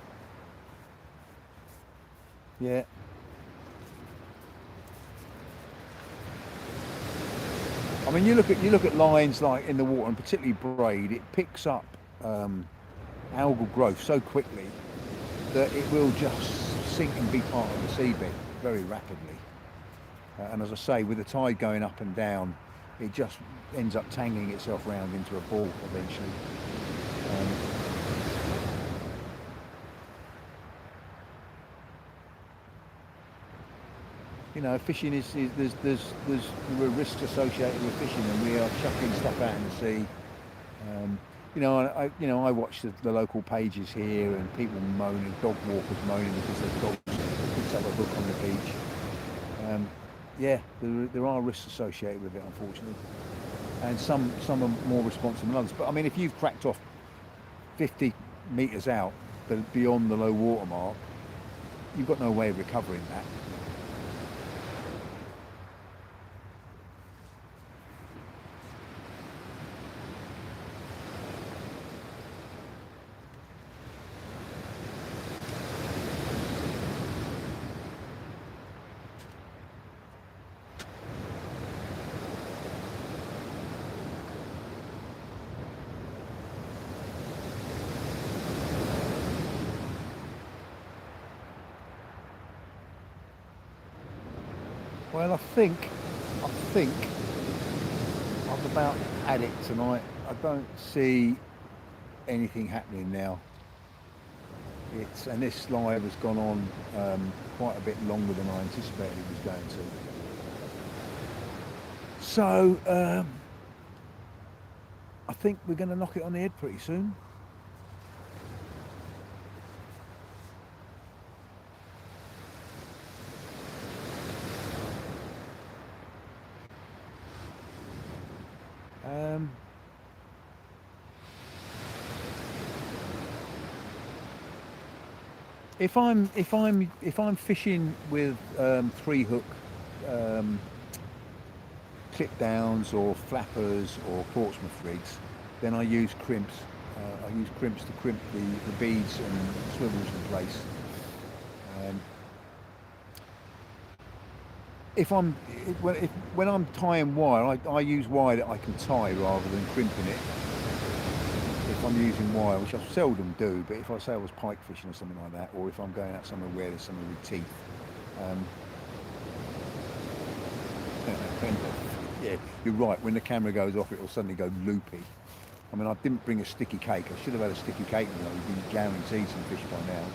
Yeah. I mean, you look at lines like in the water, and particularly braid. It picks up algal growth so quickly that it will just sink and be part of the seabed very rapidly. And as I say, with the tide going up and down, it just ends up tangling itself round into a ball eventually. You know, fishing there's risks associated with fishing, and we are chucking stuff out in the sea. You know, I watch the local pages here, and people moaning, dog walkers moaning because their dogs picks up a hook on the beach. Yeah, there are risks associated with it, unfortunately, and some are more responsible than others. But I mean, if you've cracked off 50 metres out, beyond the low water mark, you've got no way of recovering that. Well, I think I've about had it tonight. I don't see anything happening now. And this live has gone on quite a bit longer than I anticipated it was going to. So I think we're going to knock it on the head pretty soon. If I'm fishing with 3-hook clip downs or flappers or Portsmouth rigs, then I use crimps. I use crimps to crimp the beads and swivels in place. When I'm tying wire, I use wire that I can tie rather than crimping it. If I'm using wire, which I seldom do, but if I say I was pike fishing or something like that, or if I'm going out somewhere where there's something with teeth, Um, yeah, you're right. When the camera goes off, it will suddenly go loopy. I mean, I didn't bring a sticky cake. I should have had a sticky cake. You know, we've been guaranteed some fish by now.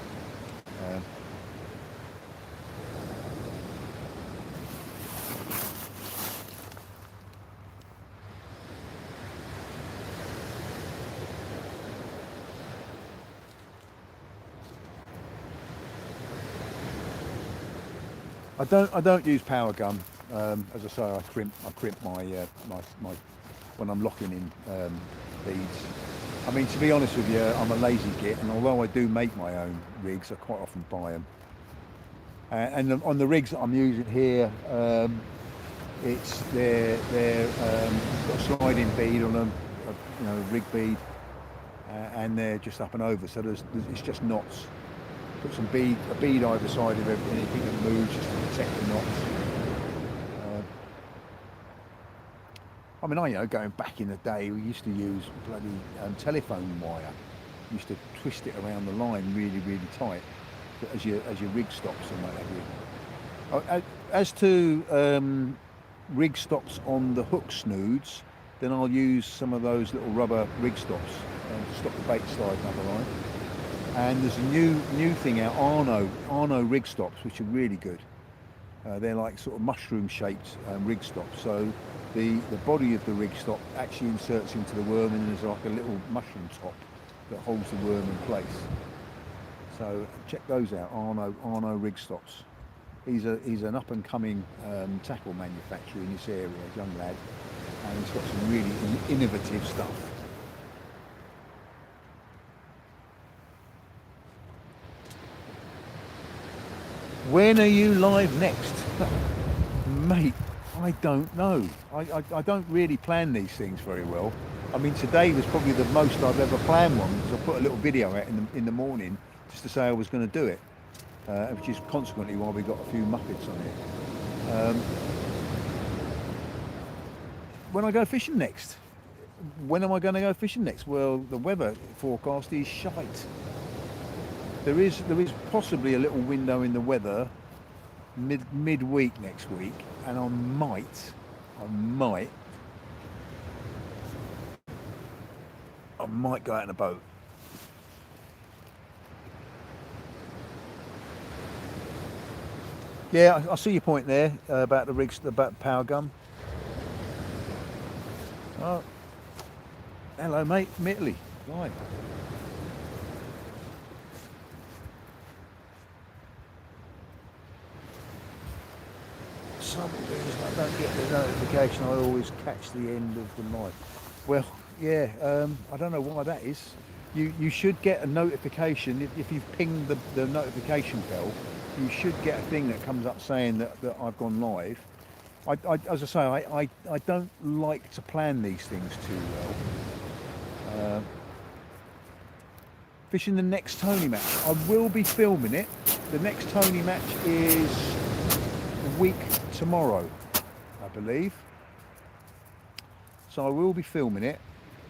I don't use power gun. As I say, I crimp my when I'm locking in leads. I mean, to be honest with you, I'm a lazy git, and although I do make my own rigs, I quite often buy them. And on the rigs that I'm using here, they're got a sliding bead on them, you know, rig bead, and they're just up and over. So it's just knots. Put a bead either side of anything that moves just to protect the knots. I mean, going back in the day, we used to use bloody telephone wire. We used to twist it around the line really, really tight as your rig stops and what have you. As to rig stops on the hook snoods, then I'll use some of those little rubber rig stops to stop the bait sliding up the line. And there's a new thing out, Arno rig stops, which are really good. They're like sort of mushroom shaped rig stops. So the body of the rig stop actually inserts into the worm, and there's like a little mushroom top that holds the worm in place. So check those out, Arno rig stops. He's an up and coming tackle manufacturer in this area, a young lad, and he's got some really innovative stuff. When are you live next? Mate, I don't know. I don't really plan these things very well. I mean, today was probably the most I've ever planned one, because I put a little video out in the morning just to say I was going to do it, which is consequently why we got a few Muppets on it. When I go fishing next? When am I going to go fishing next? Well, the weather forecast is shite. There is possibly a little window in the weather midweek next week, and I might go out in a boat. Yeah, I see your point there about the rigs, about the power gun. Oh, hello, mate, from Italy. Right. Some reason I don't get the notification. I always catch the end of the night. Well, yeah, I don't know why that is. You should get a notification if you've pinged the notification bell. You should get a thing that comes up saying that I've gone live. As I say, I don't like to plan these things too well. Fishing the next Tony match. I will be filming it. The next Tony match is a week tomorrow, I believe. So I will be filming it.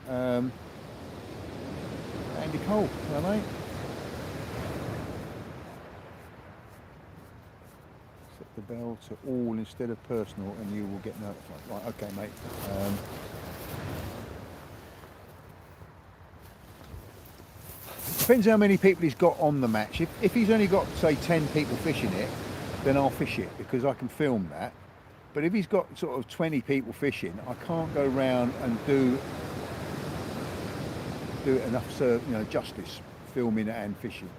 Andy Cole, hello mate. Set the bell to all instead of personal and you will get notified. Right, okay mate. Depends how many people he's got on the match. If he's only got, say, 10 people fishing it, then I'll fish it because I can film that. But if he's got sort of 20 people fishing, I can't go around and do it enough justice, filming and fishing.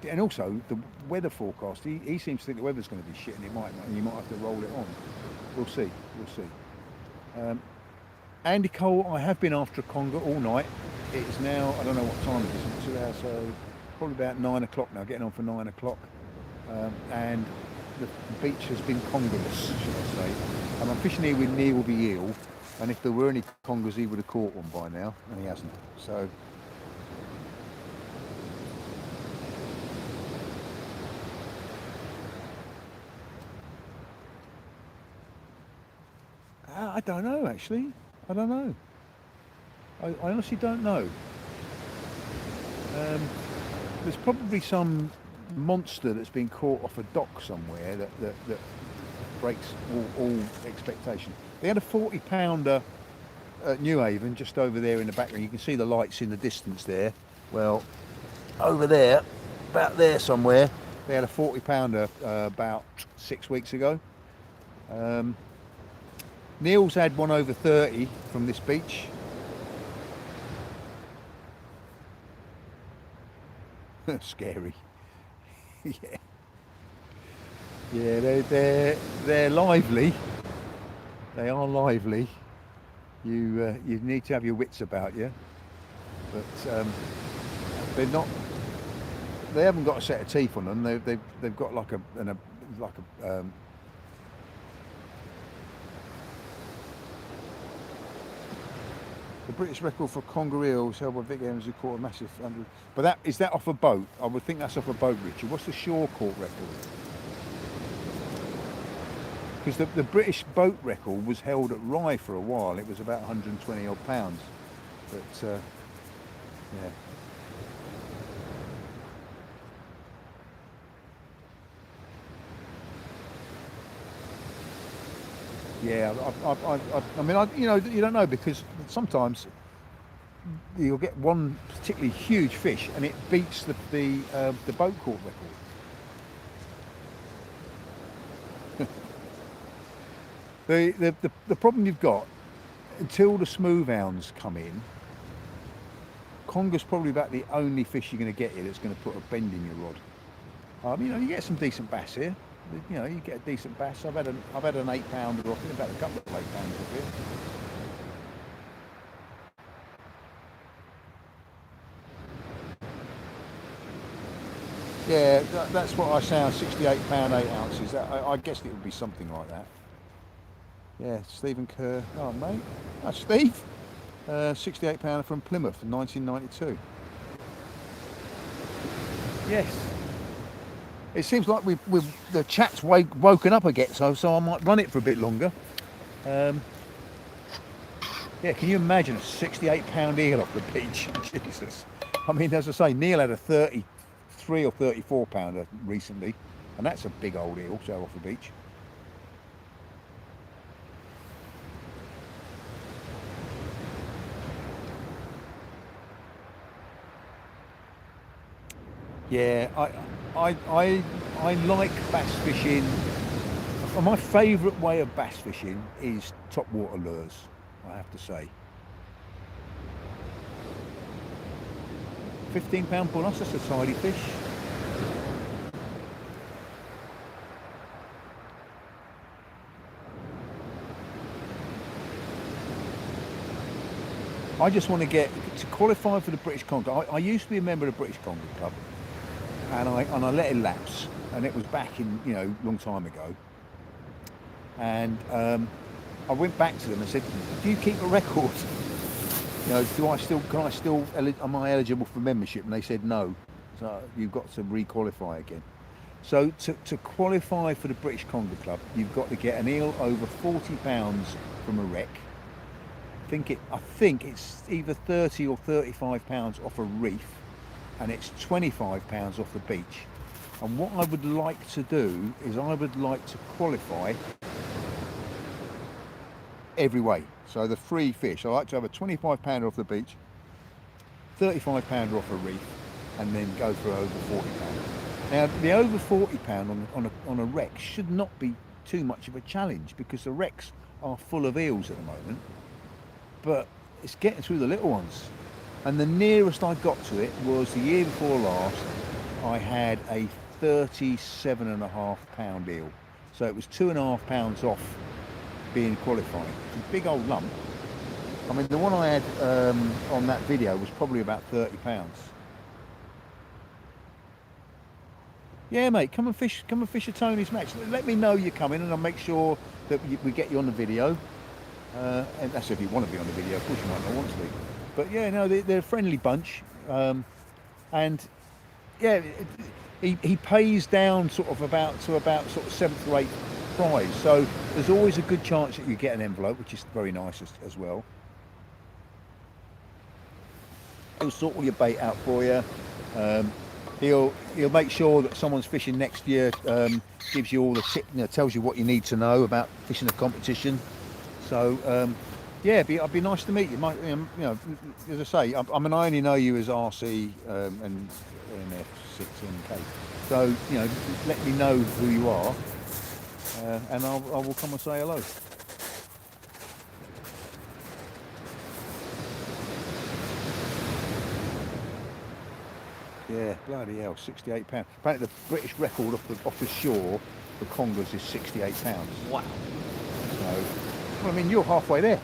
And also the weather forecast. He seems to think the weather's going to be shit, and it might not, and you might have to roll it on. We'll see. Andy Cole, I have been after a conger all night. It's now, I don't know what time it is. It's 2 hours, so probably about 9 o'clock now. Getting on for 9 o'clock. And the beach has been congerless, should I say. And I'm fishing here with Neil the eel, and if there were any congers he would have caught one by now, and he hasn't. So I don't know, actually. I don't know. I honestly don't know. There's probably some monster that's been caught off a dock somewhere that breaks all expectation. They had a 40-pounder at Newhaven just over there in the background. You can see the lights in the distance there. Well, over there, about there somewhere, they had a 40-pounder about 6 weeks ago. Neil's had one over 30 from this beach. Scary. Yeah. Yeah, they're lively. They are lively. You need to have your wits about you, but they're not. They haven't got a set of teeth on them. They've got like a the British record for conger eels held by Vic Evans, who caught a massive 100. But is that off a boat? I would think that's off a boat, Richard. What's the shore caught record? Because the British boat record was held at Rye for a while. It was about 120 odd pounds. But yeah. Yeah, I mean, you don't know, because sometimes you'll get one particularly huge fish and it beats the boat caught record. The problem you've got, until the smooth hounds come in, conger's probably about the only fish you're going to get here that's going to put a bend in your rod. You get some decent bass here. You get a decent bass. I've had an 8-pounder off it. I've had a couple of 8-pounders off it. Yeah, that's what I sound. 68 pound 8 ounces. I guessed it would be something like that. Yeah, Stephen Kerr. Oh, mate. That's Steve. 68 pounder from Plymouth in 1992. Yes. It seems like the chat's woken up again, so I might run it for a bit longer. Yeah, can you imagine a 68-pound eel off the beach? Jesus. I mean, as I say, Neil had a 33 or 34 pounder recently, and that's a big old eel, so off the beach. Yeah, I like bass fishing. My favourite way of bass fishing is top water lures, I have to say. £15 bull, that's a tidy fish. I just want to get to qualify for the British Conger. I used to be a member of the British Conger Club, and I let it lapse, and it was back in long time ago. And I went back to them and said, "Do you keep a record? Am I eligible for membership?" And they said no. So you've got to re-qualify again. So to qualify for the British Conger Club, you've got to get an eel over 40 pounds from a wreck. I think it's either 30 or 35 pounds off a reef, and it's 25 pounds off the beach. And what I would like to do is I would like to qualify every way. So the free fish, I like to have a 25 pounder off the beach, 35 pounder off a reef, and then go for over 40 pound. Now the over 40 pound on a wreck should not be too much of a challenge, because the wrecks are full of eels at the moment, but it's getting through the little ones. And the nearest I got to it was the year before last. I had a 37.5 pound eel, so it was 2.5 pounds off being qualified. It's a big old lump. I mean, the one I had on that video was probably about 30 pounds. Yeah, mate, come and fish at Tony's match. Let me know you're coming, and I'll make sure that we get you on the video. And that's if you want to be on the video. Of course you might not want to be. But yeah, no, they're a friendly bunch, and yeah, he pays down sort of about 7th or 8th prize. So there's always a good chance that you get an envelope, which is very nice as well. He'll sort all your bait out for you. He'll make sure that someone's fishing next year, gives you all the tip, tells you what you need to know about fishing the competition. So yeah, it'd be nice to meet you. As I say, I mean, I only know you as RC and NF6NK. So let me know who you are, and I will come and say hello. Yeah, bloody hell, £68. Apparently the British record off the shore for congers is £68. Wow. So, well, I mean, you're halfway there.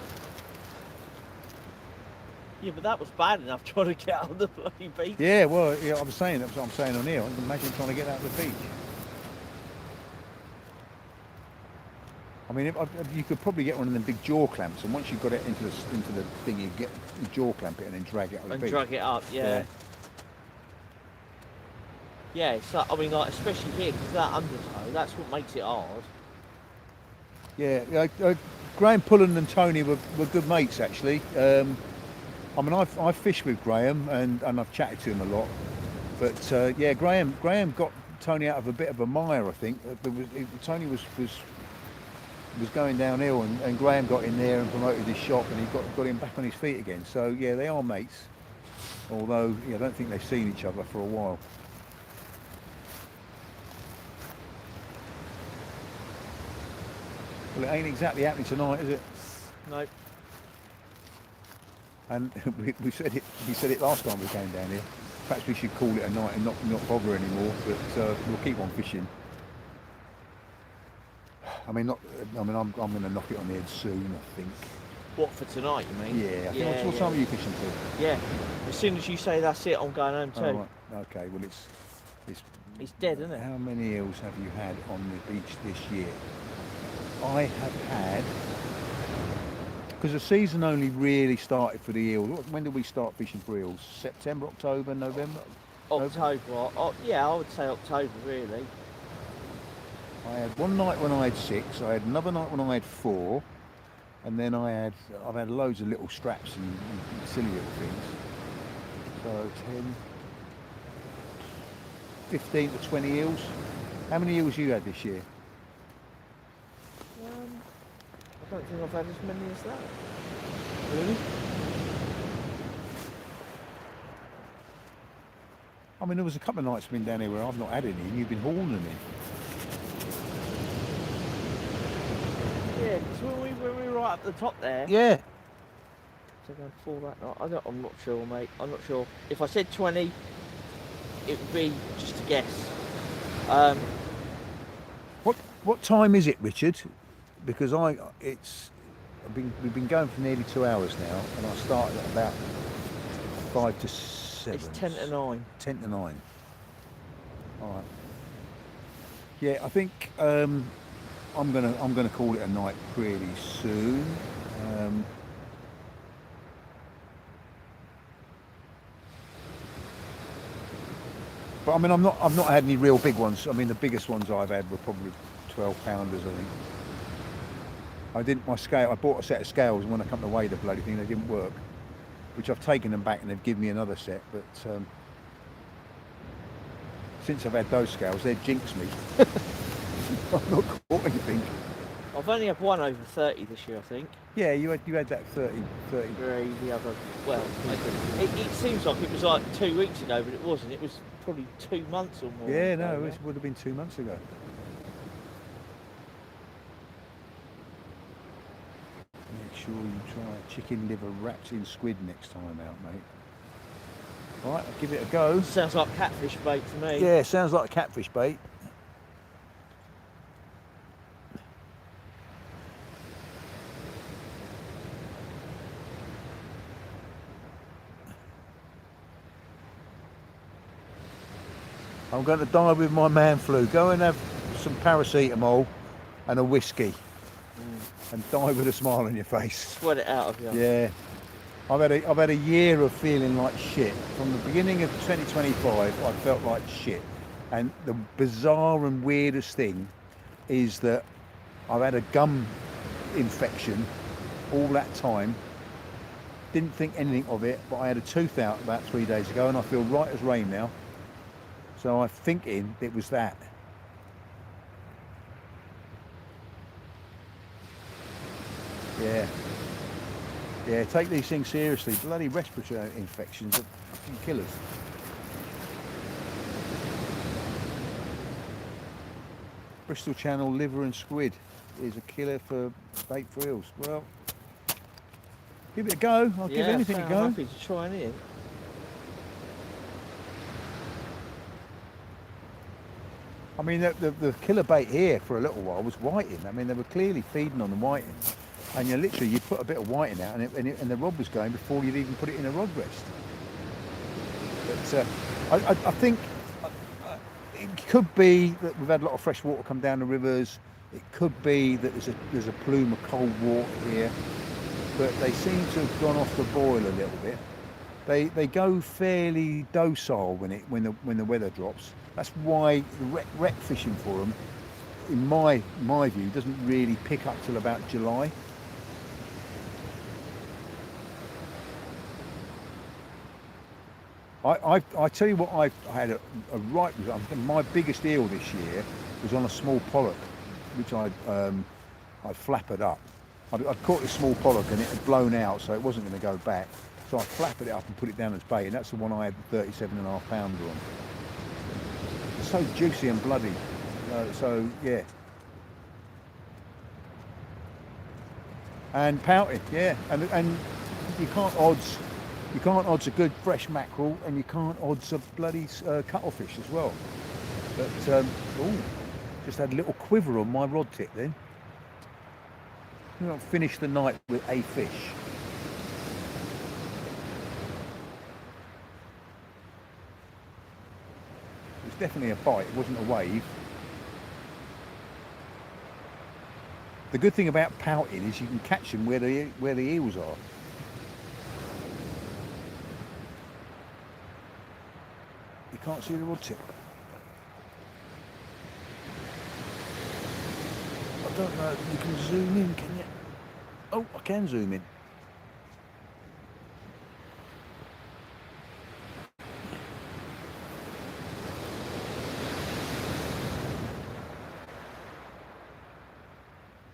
Yeah, but that was bad enough trying to get out of the bloody beach. Yeah, well, yeah, I was saying, that's what I'm saying on here. Imagine trying to get out of the beach. I mean, you could probably get one of them big jaw clamps, and once you've got it into the thing, you get the jaw clamp it and then drag it out of the beach. And drag it up, yeah. Yeah, it's like, I mean, like, especially here, because that undertow, that's what makes it hard. Yeah, Graham Pullen and Tony were good mates, actually. I mean, I've fished with Graham and I've chatted to him a lot. But yeah, Graham got Tony out of a bit of a mire, I think. Tony was going downhill, and Graham got in there and promoted his shop, and he got him back on his feet again. So yeah, they are mates. Although I don't think they've seen each other for a while. Well, it ain't exactly happening tonight, is it? No. And we said it last time we came down here. Perhaps we should call it a night and not bother anymore. But we'll keep on fishing. I'm going to knock it on the head soon, I think. What, for tonight, you mean? Yeah. I think what time are you fishing till? Yeah. As soon as you say that's it, I'm going home too. Oh, right. Okay. Well, it's dead, isn't it? How many eels have you had on the beach this year? I have had, because the season only really started for the eels. When did we start fishing for eels? September, October, November? October. Oh, yeah, I would say October, really. I had one night when I had 6. I had another night when I had 4, and then I've had loads of little straps and silly little things. So 10, 15 to 20 eels. How many eels you had this year? I don't think I've had as many as that. Really? I mean, there was a couple of nights I've been down here where I've not had any, and you've been hauling me. Yeah, because when we were right up the top there. Yeah. So going for that night, I'm not sure, mate. I'm not sure. If I said 20, it would be just a guess. What time is it, Richard? Because we've been going for nearly 2 hours now, and I started at about 5 to 7. It's 10 to 9. 10 to 9. All right. Yeah, I think I'm gonna call it a night pretty soon. But I mean, I've not had any real big ones. I mean, the biggest ones I've had were probably 12-pounders, I think. I bought a set of scales, and when I come to weigh the bloody thing, they didn't work. Which I've taken them back and they've given me another set, but since I've had those scales, they've jinxed me. I've not caught anything. I've only had one over 30 this year, I think. Yeah, you had that 30. The other, well, it seems like it was like 2 weeks ago, but it wasn't. It was probably 2 months or more. Yeah, no, it would have been 2 months ago. Make sure you try chicken liver wrapped in squid next time out, mate. All right, I'll give it a go. Sounds like catfish bait to me. Yeah, sounds like a catfish bait. I'm going to die with my man flu. Go and have some paracetamol and a whiskey. And die with a smile on your face. Sweat it out of you. Yeah. I've had a year of feeling like shit. From the beginning of 2025, I felt like shit. And the bizarre and weirdest thing is that I've had a gum infection all that time. Didn't think anything of it, but I had a tooth out about 3 days ago, and I feel right as rain now. So I'm thinking it was that. Yeah. Yeah, take these things seriously. Bloody respiratory infections are fucking killers. Bristol Channel liver and squid is a killer for bait for eels. Well, give it a go. I'll give anything a I'm go. happy to try anything. I mean, the killer bait here for a little while was whiting. I mean, they were clearly feeding on the whiting. And you literally, you put a bit of whiting out and the rod was going before you'd even put it in a rod rest. But I think it could be that we've had a lot of fresh water come down the rivers. It could be that there's a plume of cold water here. But they seem to have gone off the boil a little bit. They go fairly docile when the weather drops. That's why the rec fishing for them, in my view, doesn't really pick up till about July. I tell you what, I had a right result. My biggest eel this year was on a small pollock, which I'd flappered up. I'd caught this small pollock and it had blown out, so it wasn't going to go back. So I flapped it up and put it down as bait, and that's the one I had the 37.5 pounder on. It's so juicy and bloody. So yeah. And pouted, yeah. And you can't odds. You can't odds a good fresh mackerel, and you can't odds a bloody cuttlefish as well. But just had a little quiver on my rod tip then. You know, finish the night with a fish. It was definitely a bite. It wasn't a wave. The good thing about pouting is you can catch them where the eels are. You can't see the rod tip. I don't know if you can zoom in, can you? Oh, I can zoom in.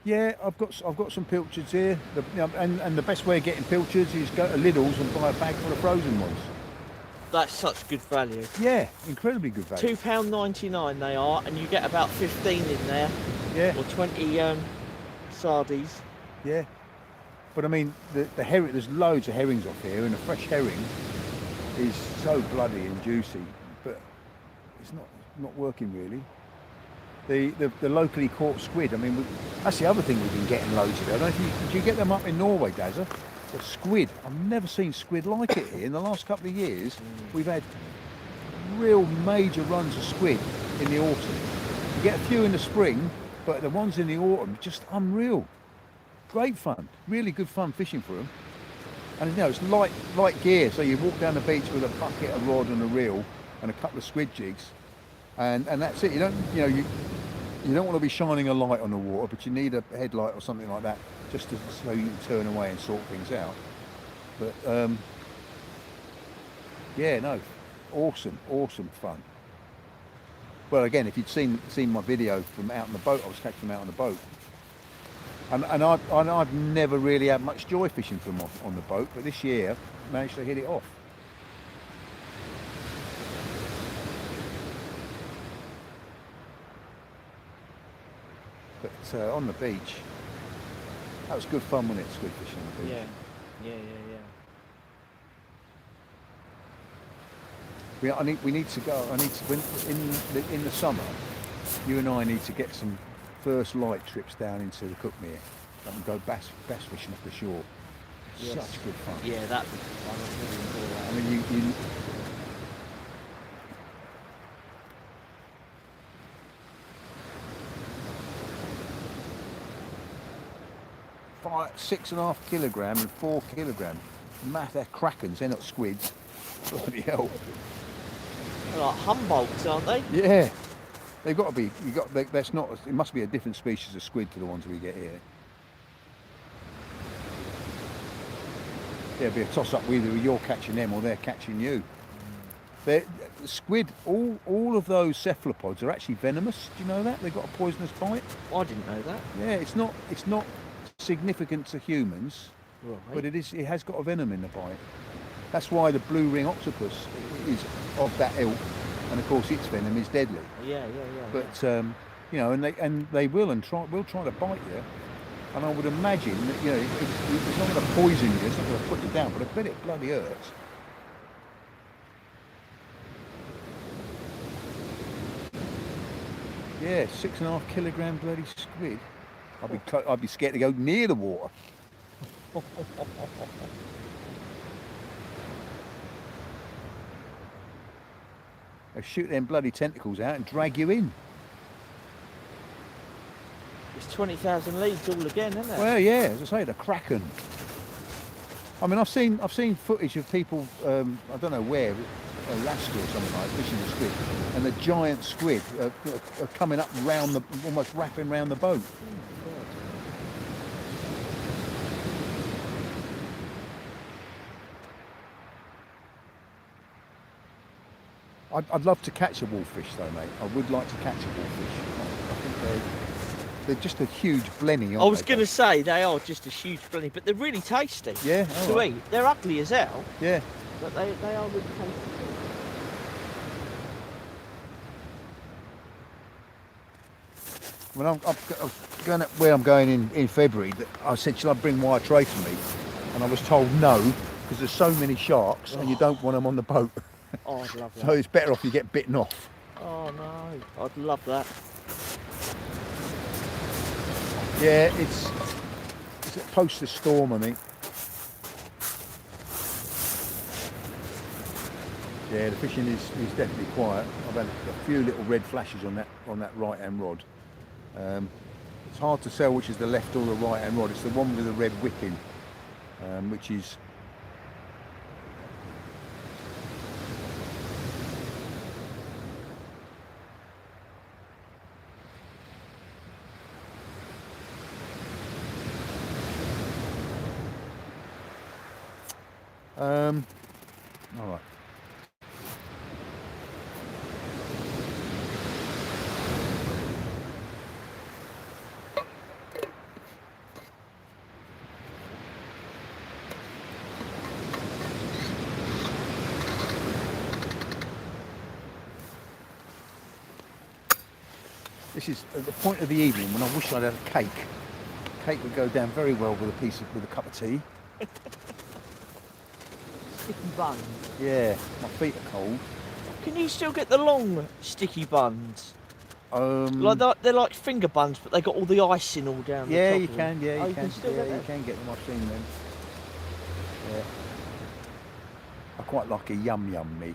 Yeah, I've got some pilchards here, and the best way of getting pilchards is go to Lidl's and buy a bag full of frozen ones. That's such good value. Yeah, incredibly good value. £2.99 they are, and you get about 15 in there. Yeah. Or 20 sardies. Yeah. But I mean, the herring, there's loads of herrings off here, and a fresh herring is so bloody and juicy, but it's not working really. The locally caught squid, I mean, that's the other thing we've been getting loads of. I don't know if do you get them up in Norway, Dazza? The squid, I've never seen squid like it here. In the last couple of years, we've had real major runs of squid in the autumn. You get a few in the spring, but the ones in the autumn, just unreal. Great fun, really good fun fishing for them. And you know, it's light gear, so you walk down the beach with a bucket, a rod and a reel and a couple of squid jigs, and that's it. You don't want to be shining a light on the water, but you need a headlight or something like that just so you can turn away and sort things out. But yeah, no, awesome fun. Well, again, if you'd seen my video from out on the boat, I was catching them out on the boat, and I've never really had much joy fishing for them on the boat, but this year managed to hit it off. But on the beach, that was good fun, wasn't it, squid fishing on the beach? Yeah. We need to go. In the summer, you and I need to get some first light trips down into the Cookmere and go bass fishing off the shore. Yes. Such good fun. Yeah, that'd be fun. I'd really enjoy that. I mean, you 6.5 kilogram and 4 kilogram. Math, they're krakens, they're not squids. Bloody hell. They're like Humboldts, aren't they? Yeah. They've got to be, that's not, it must be a different species of squid to the ones we get here. Yeah, it'd be a toss up, either you're catching them or they're catching you. They're, squid, all of those cephalopods are actually venomous. Do you know that? They've got a poisonous bite. I didn't know that. Yeah, it's not significant to humans, Right. but it has got a venom in the bite. That's why the blue ring octopus is of that ilk, and of course its venom is deadly. Yeah. But you know, and they will try to bite you. And I would imagine that, you know, it's not going to poison you, it's not going to put you down, but I bet it bloody hurts. Yeah, 6.5 kilogram bloody squid. I'd be scared to go near the water. They shoot them bloody tentacles out and drag you in. It's 20,000 leagues all again, isn't it? Well, yeah, as I say, the kraken. I mean, I've seen footage of people, I don't know where, Alaska or something like, fishing the squid, and the giant squid are coming up round almost wrapping round the boat. I'd love to catch a wolfish though, mate. I would like to catch a wolfish. I think they're just a huge blenny, aren't I was they? going to say they are just a huge blenny, but they're really tasty. Yeah, To all right. eat. They're ugly as hell, Yeah. but they are really tasty. When I'm going where I'm going in February, I said, shall I bring wire tray for me? And I was told no, because there's so many sharks and you don't want them on the boat. Oh, I'd love that. So it's better off you get bitten off. Oh no, I'd love that. Yeah, it's post the storm, I think. Yeah, the fishing is definitely quiet. I've had a few little red flashes on that right hand rod. It's hard to tell which is the left or the right hand rod. It's the one with the red whipping, which is all right. This is at the point of the evening when I wish I'd had a cake. Cake would go down very well with a cup of tea. Sticky buns. Yeah, my feet are cold. Can you still get the long sticky buns? Um, They're like finger buns, but they got all the icing all down. yeah, the you top of them. can. Yeah, Oh, you can. still Yeah, get you them? can get them. I've seen them. Yeah. I quite like a yum yum me.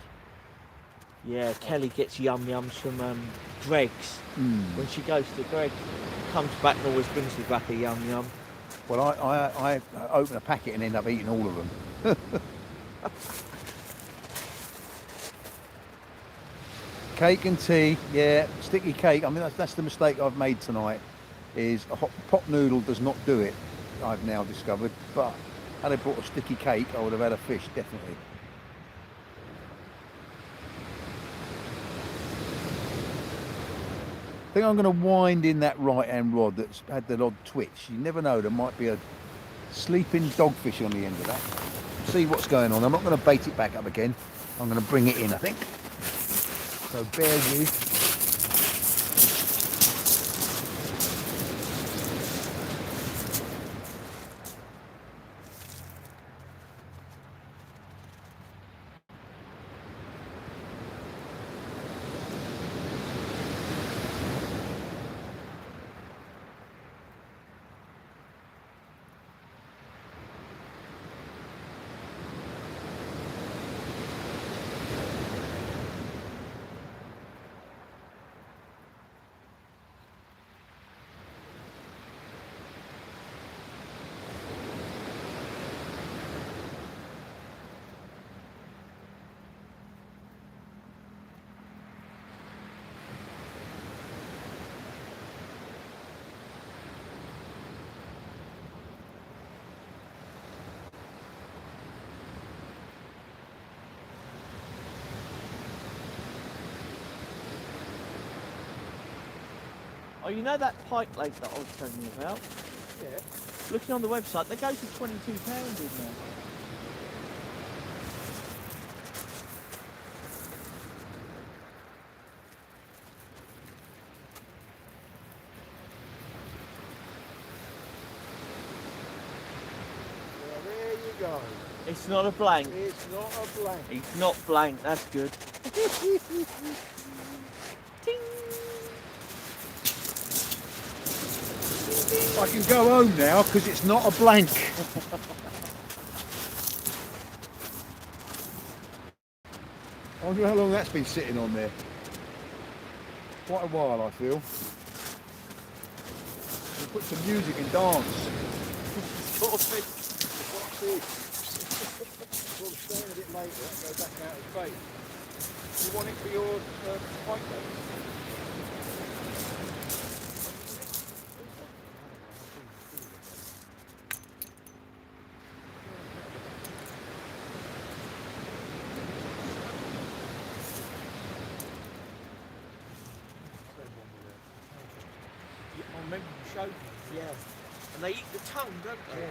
Yeah, Kelly gets yum yums from Greg's. When she goes to Greg's, comes back and always brings me back a yum yum. Well, I open a packet and end up eating all of them. Cake and tea, yeah, sticky cake. I mean, that's the mistake I've made tonight. Is a hot pot noodle does not do it. I've now discovered. But had I brought a sticky cake, I would have had a fish definitely. I think I'm going to wind in that right-hand rod that's had the odd twitch. You never know, there might be a sleeping dogfish on the end of that. See what's going on. I'm not going to bait it back up again. I'm going to bring it in, I think. So bear with. you know that pike lake that I was telling you about? Yeah. Looking on the website, they go for £22 in there. Well, there you go. It's not a blank. It's not a blank. It's not blank, that's good. Ting! I can go home now because it's not a blank. I wonder how long that's been sitting on there. Quite a while, I feel. We'll put some music and dance. What's this? We'll stay a bit later and go back out of bait. You want it for your pike though? I remember you showed me. Yeah. And they eat the tongue, don't they? Yeah.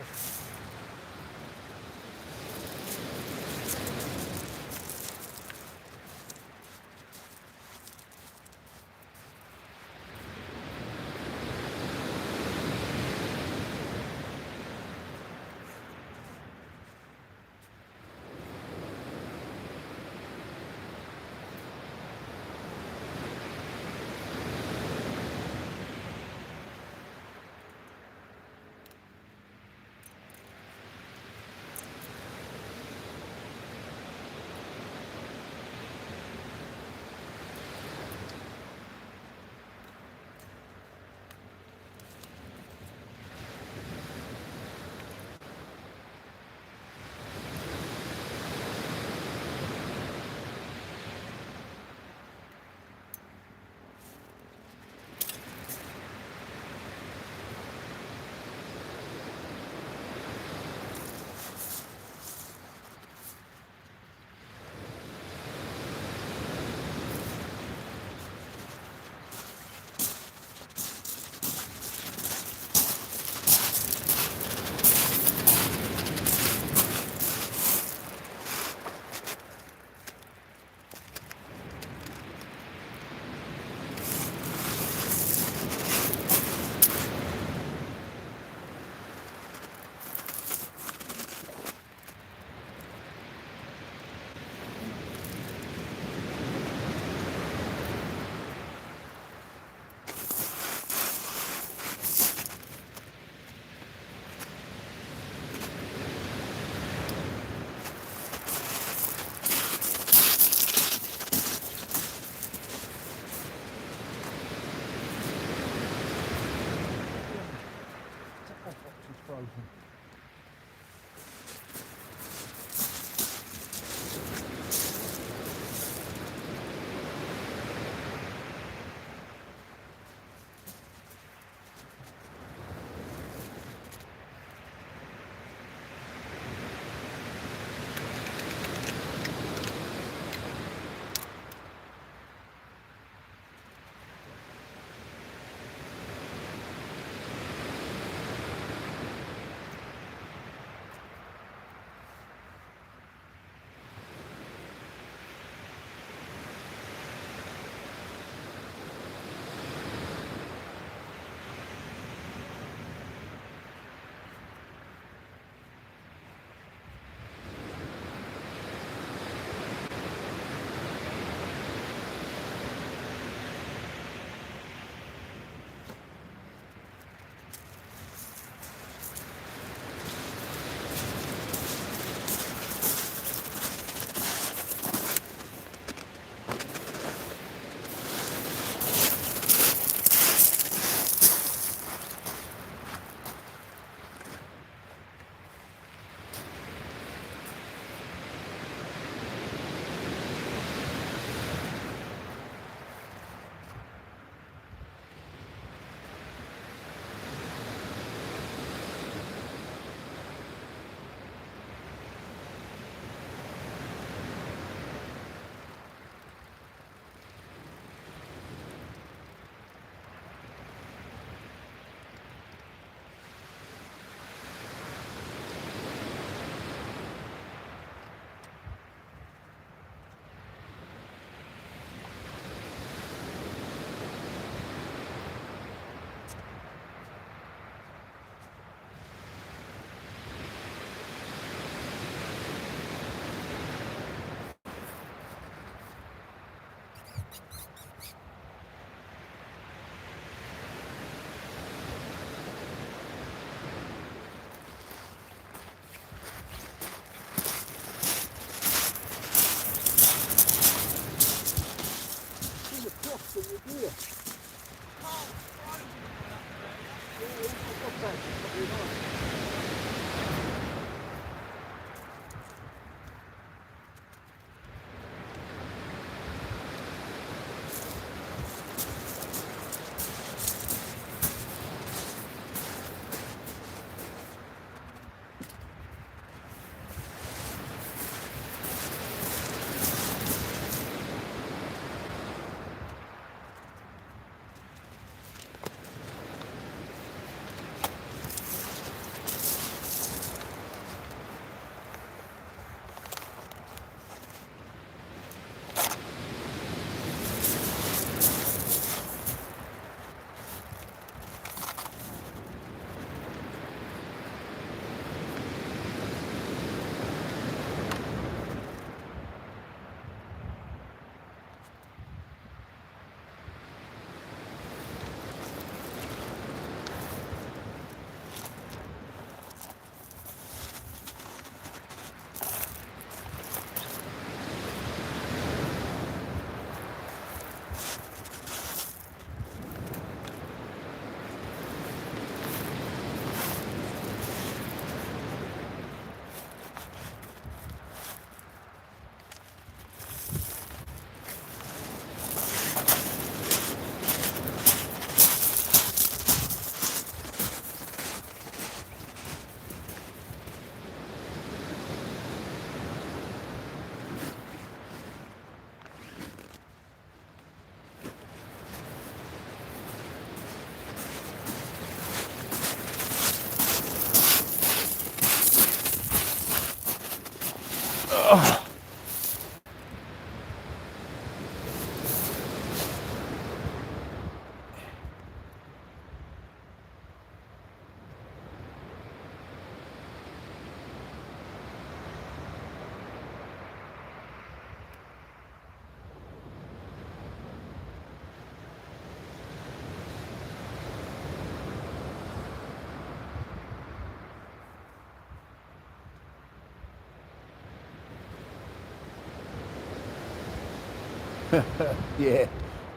Yeah,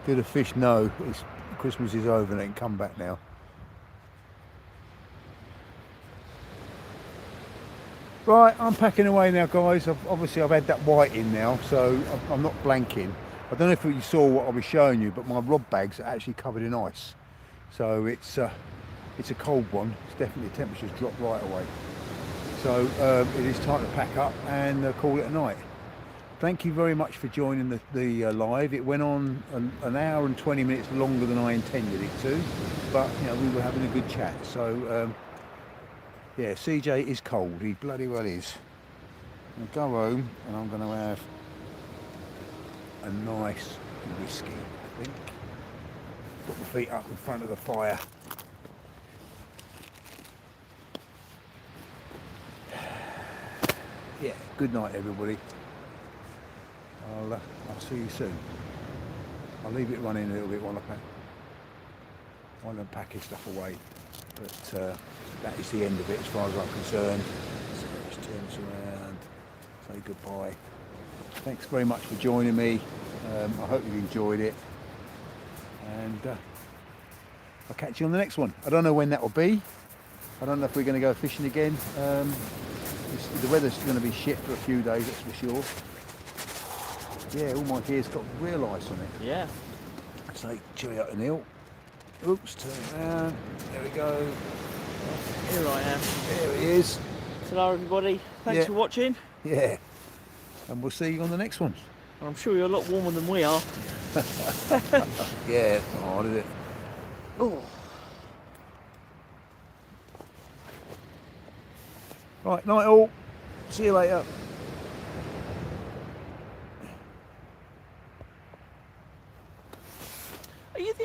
do the fish know it's Christmas is over and they can come back now. Right, I'm packing away now, guys. Obviously I've had that white in now, so I'm not blanking. I don't know if you saw what I was showing you, but my rod bags are actually covered in ice. So it's a cold one. It's definitely, the temperatures dropped right away. So it is time to pack up and call it a night. Thank you very much for joining the live. It went on an hour and 20 minutes longer than I intended it to, but you know, we were having a good chat. So yeah, CJ is cold. He bloody well is. I'm gonna go home and I'm going to have a nice whiskey, I think. Put my feet up in front of the fire. Yeah, good night everybody. I'll see you soon. I'll leave it running a little bit while I'm packing stuff away. But that is the end of it as far as I'm concerned. So let's turn this around, say goodbye. Thanks very much for joining me. I hope you've enjoyed it. And I'll catch you on the next one. I don't know when that will be. I don't know if we're going to go fishing again. The weather's going to be shit for a few days, that's for sure. Yeah, all my gear's got real ice on it. Yeah. So, cheery up the Neil. Oops, turn it around. There we go. Here I am. There he is. Hello everybody. Thanks for watching. Yeah. And we'll see you on the next one. I'm sure you're a lot warmer than we are. Yeah, it's not hard, is it? Oh. Right, night all. See you later. Are you the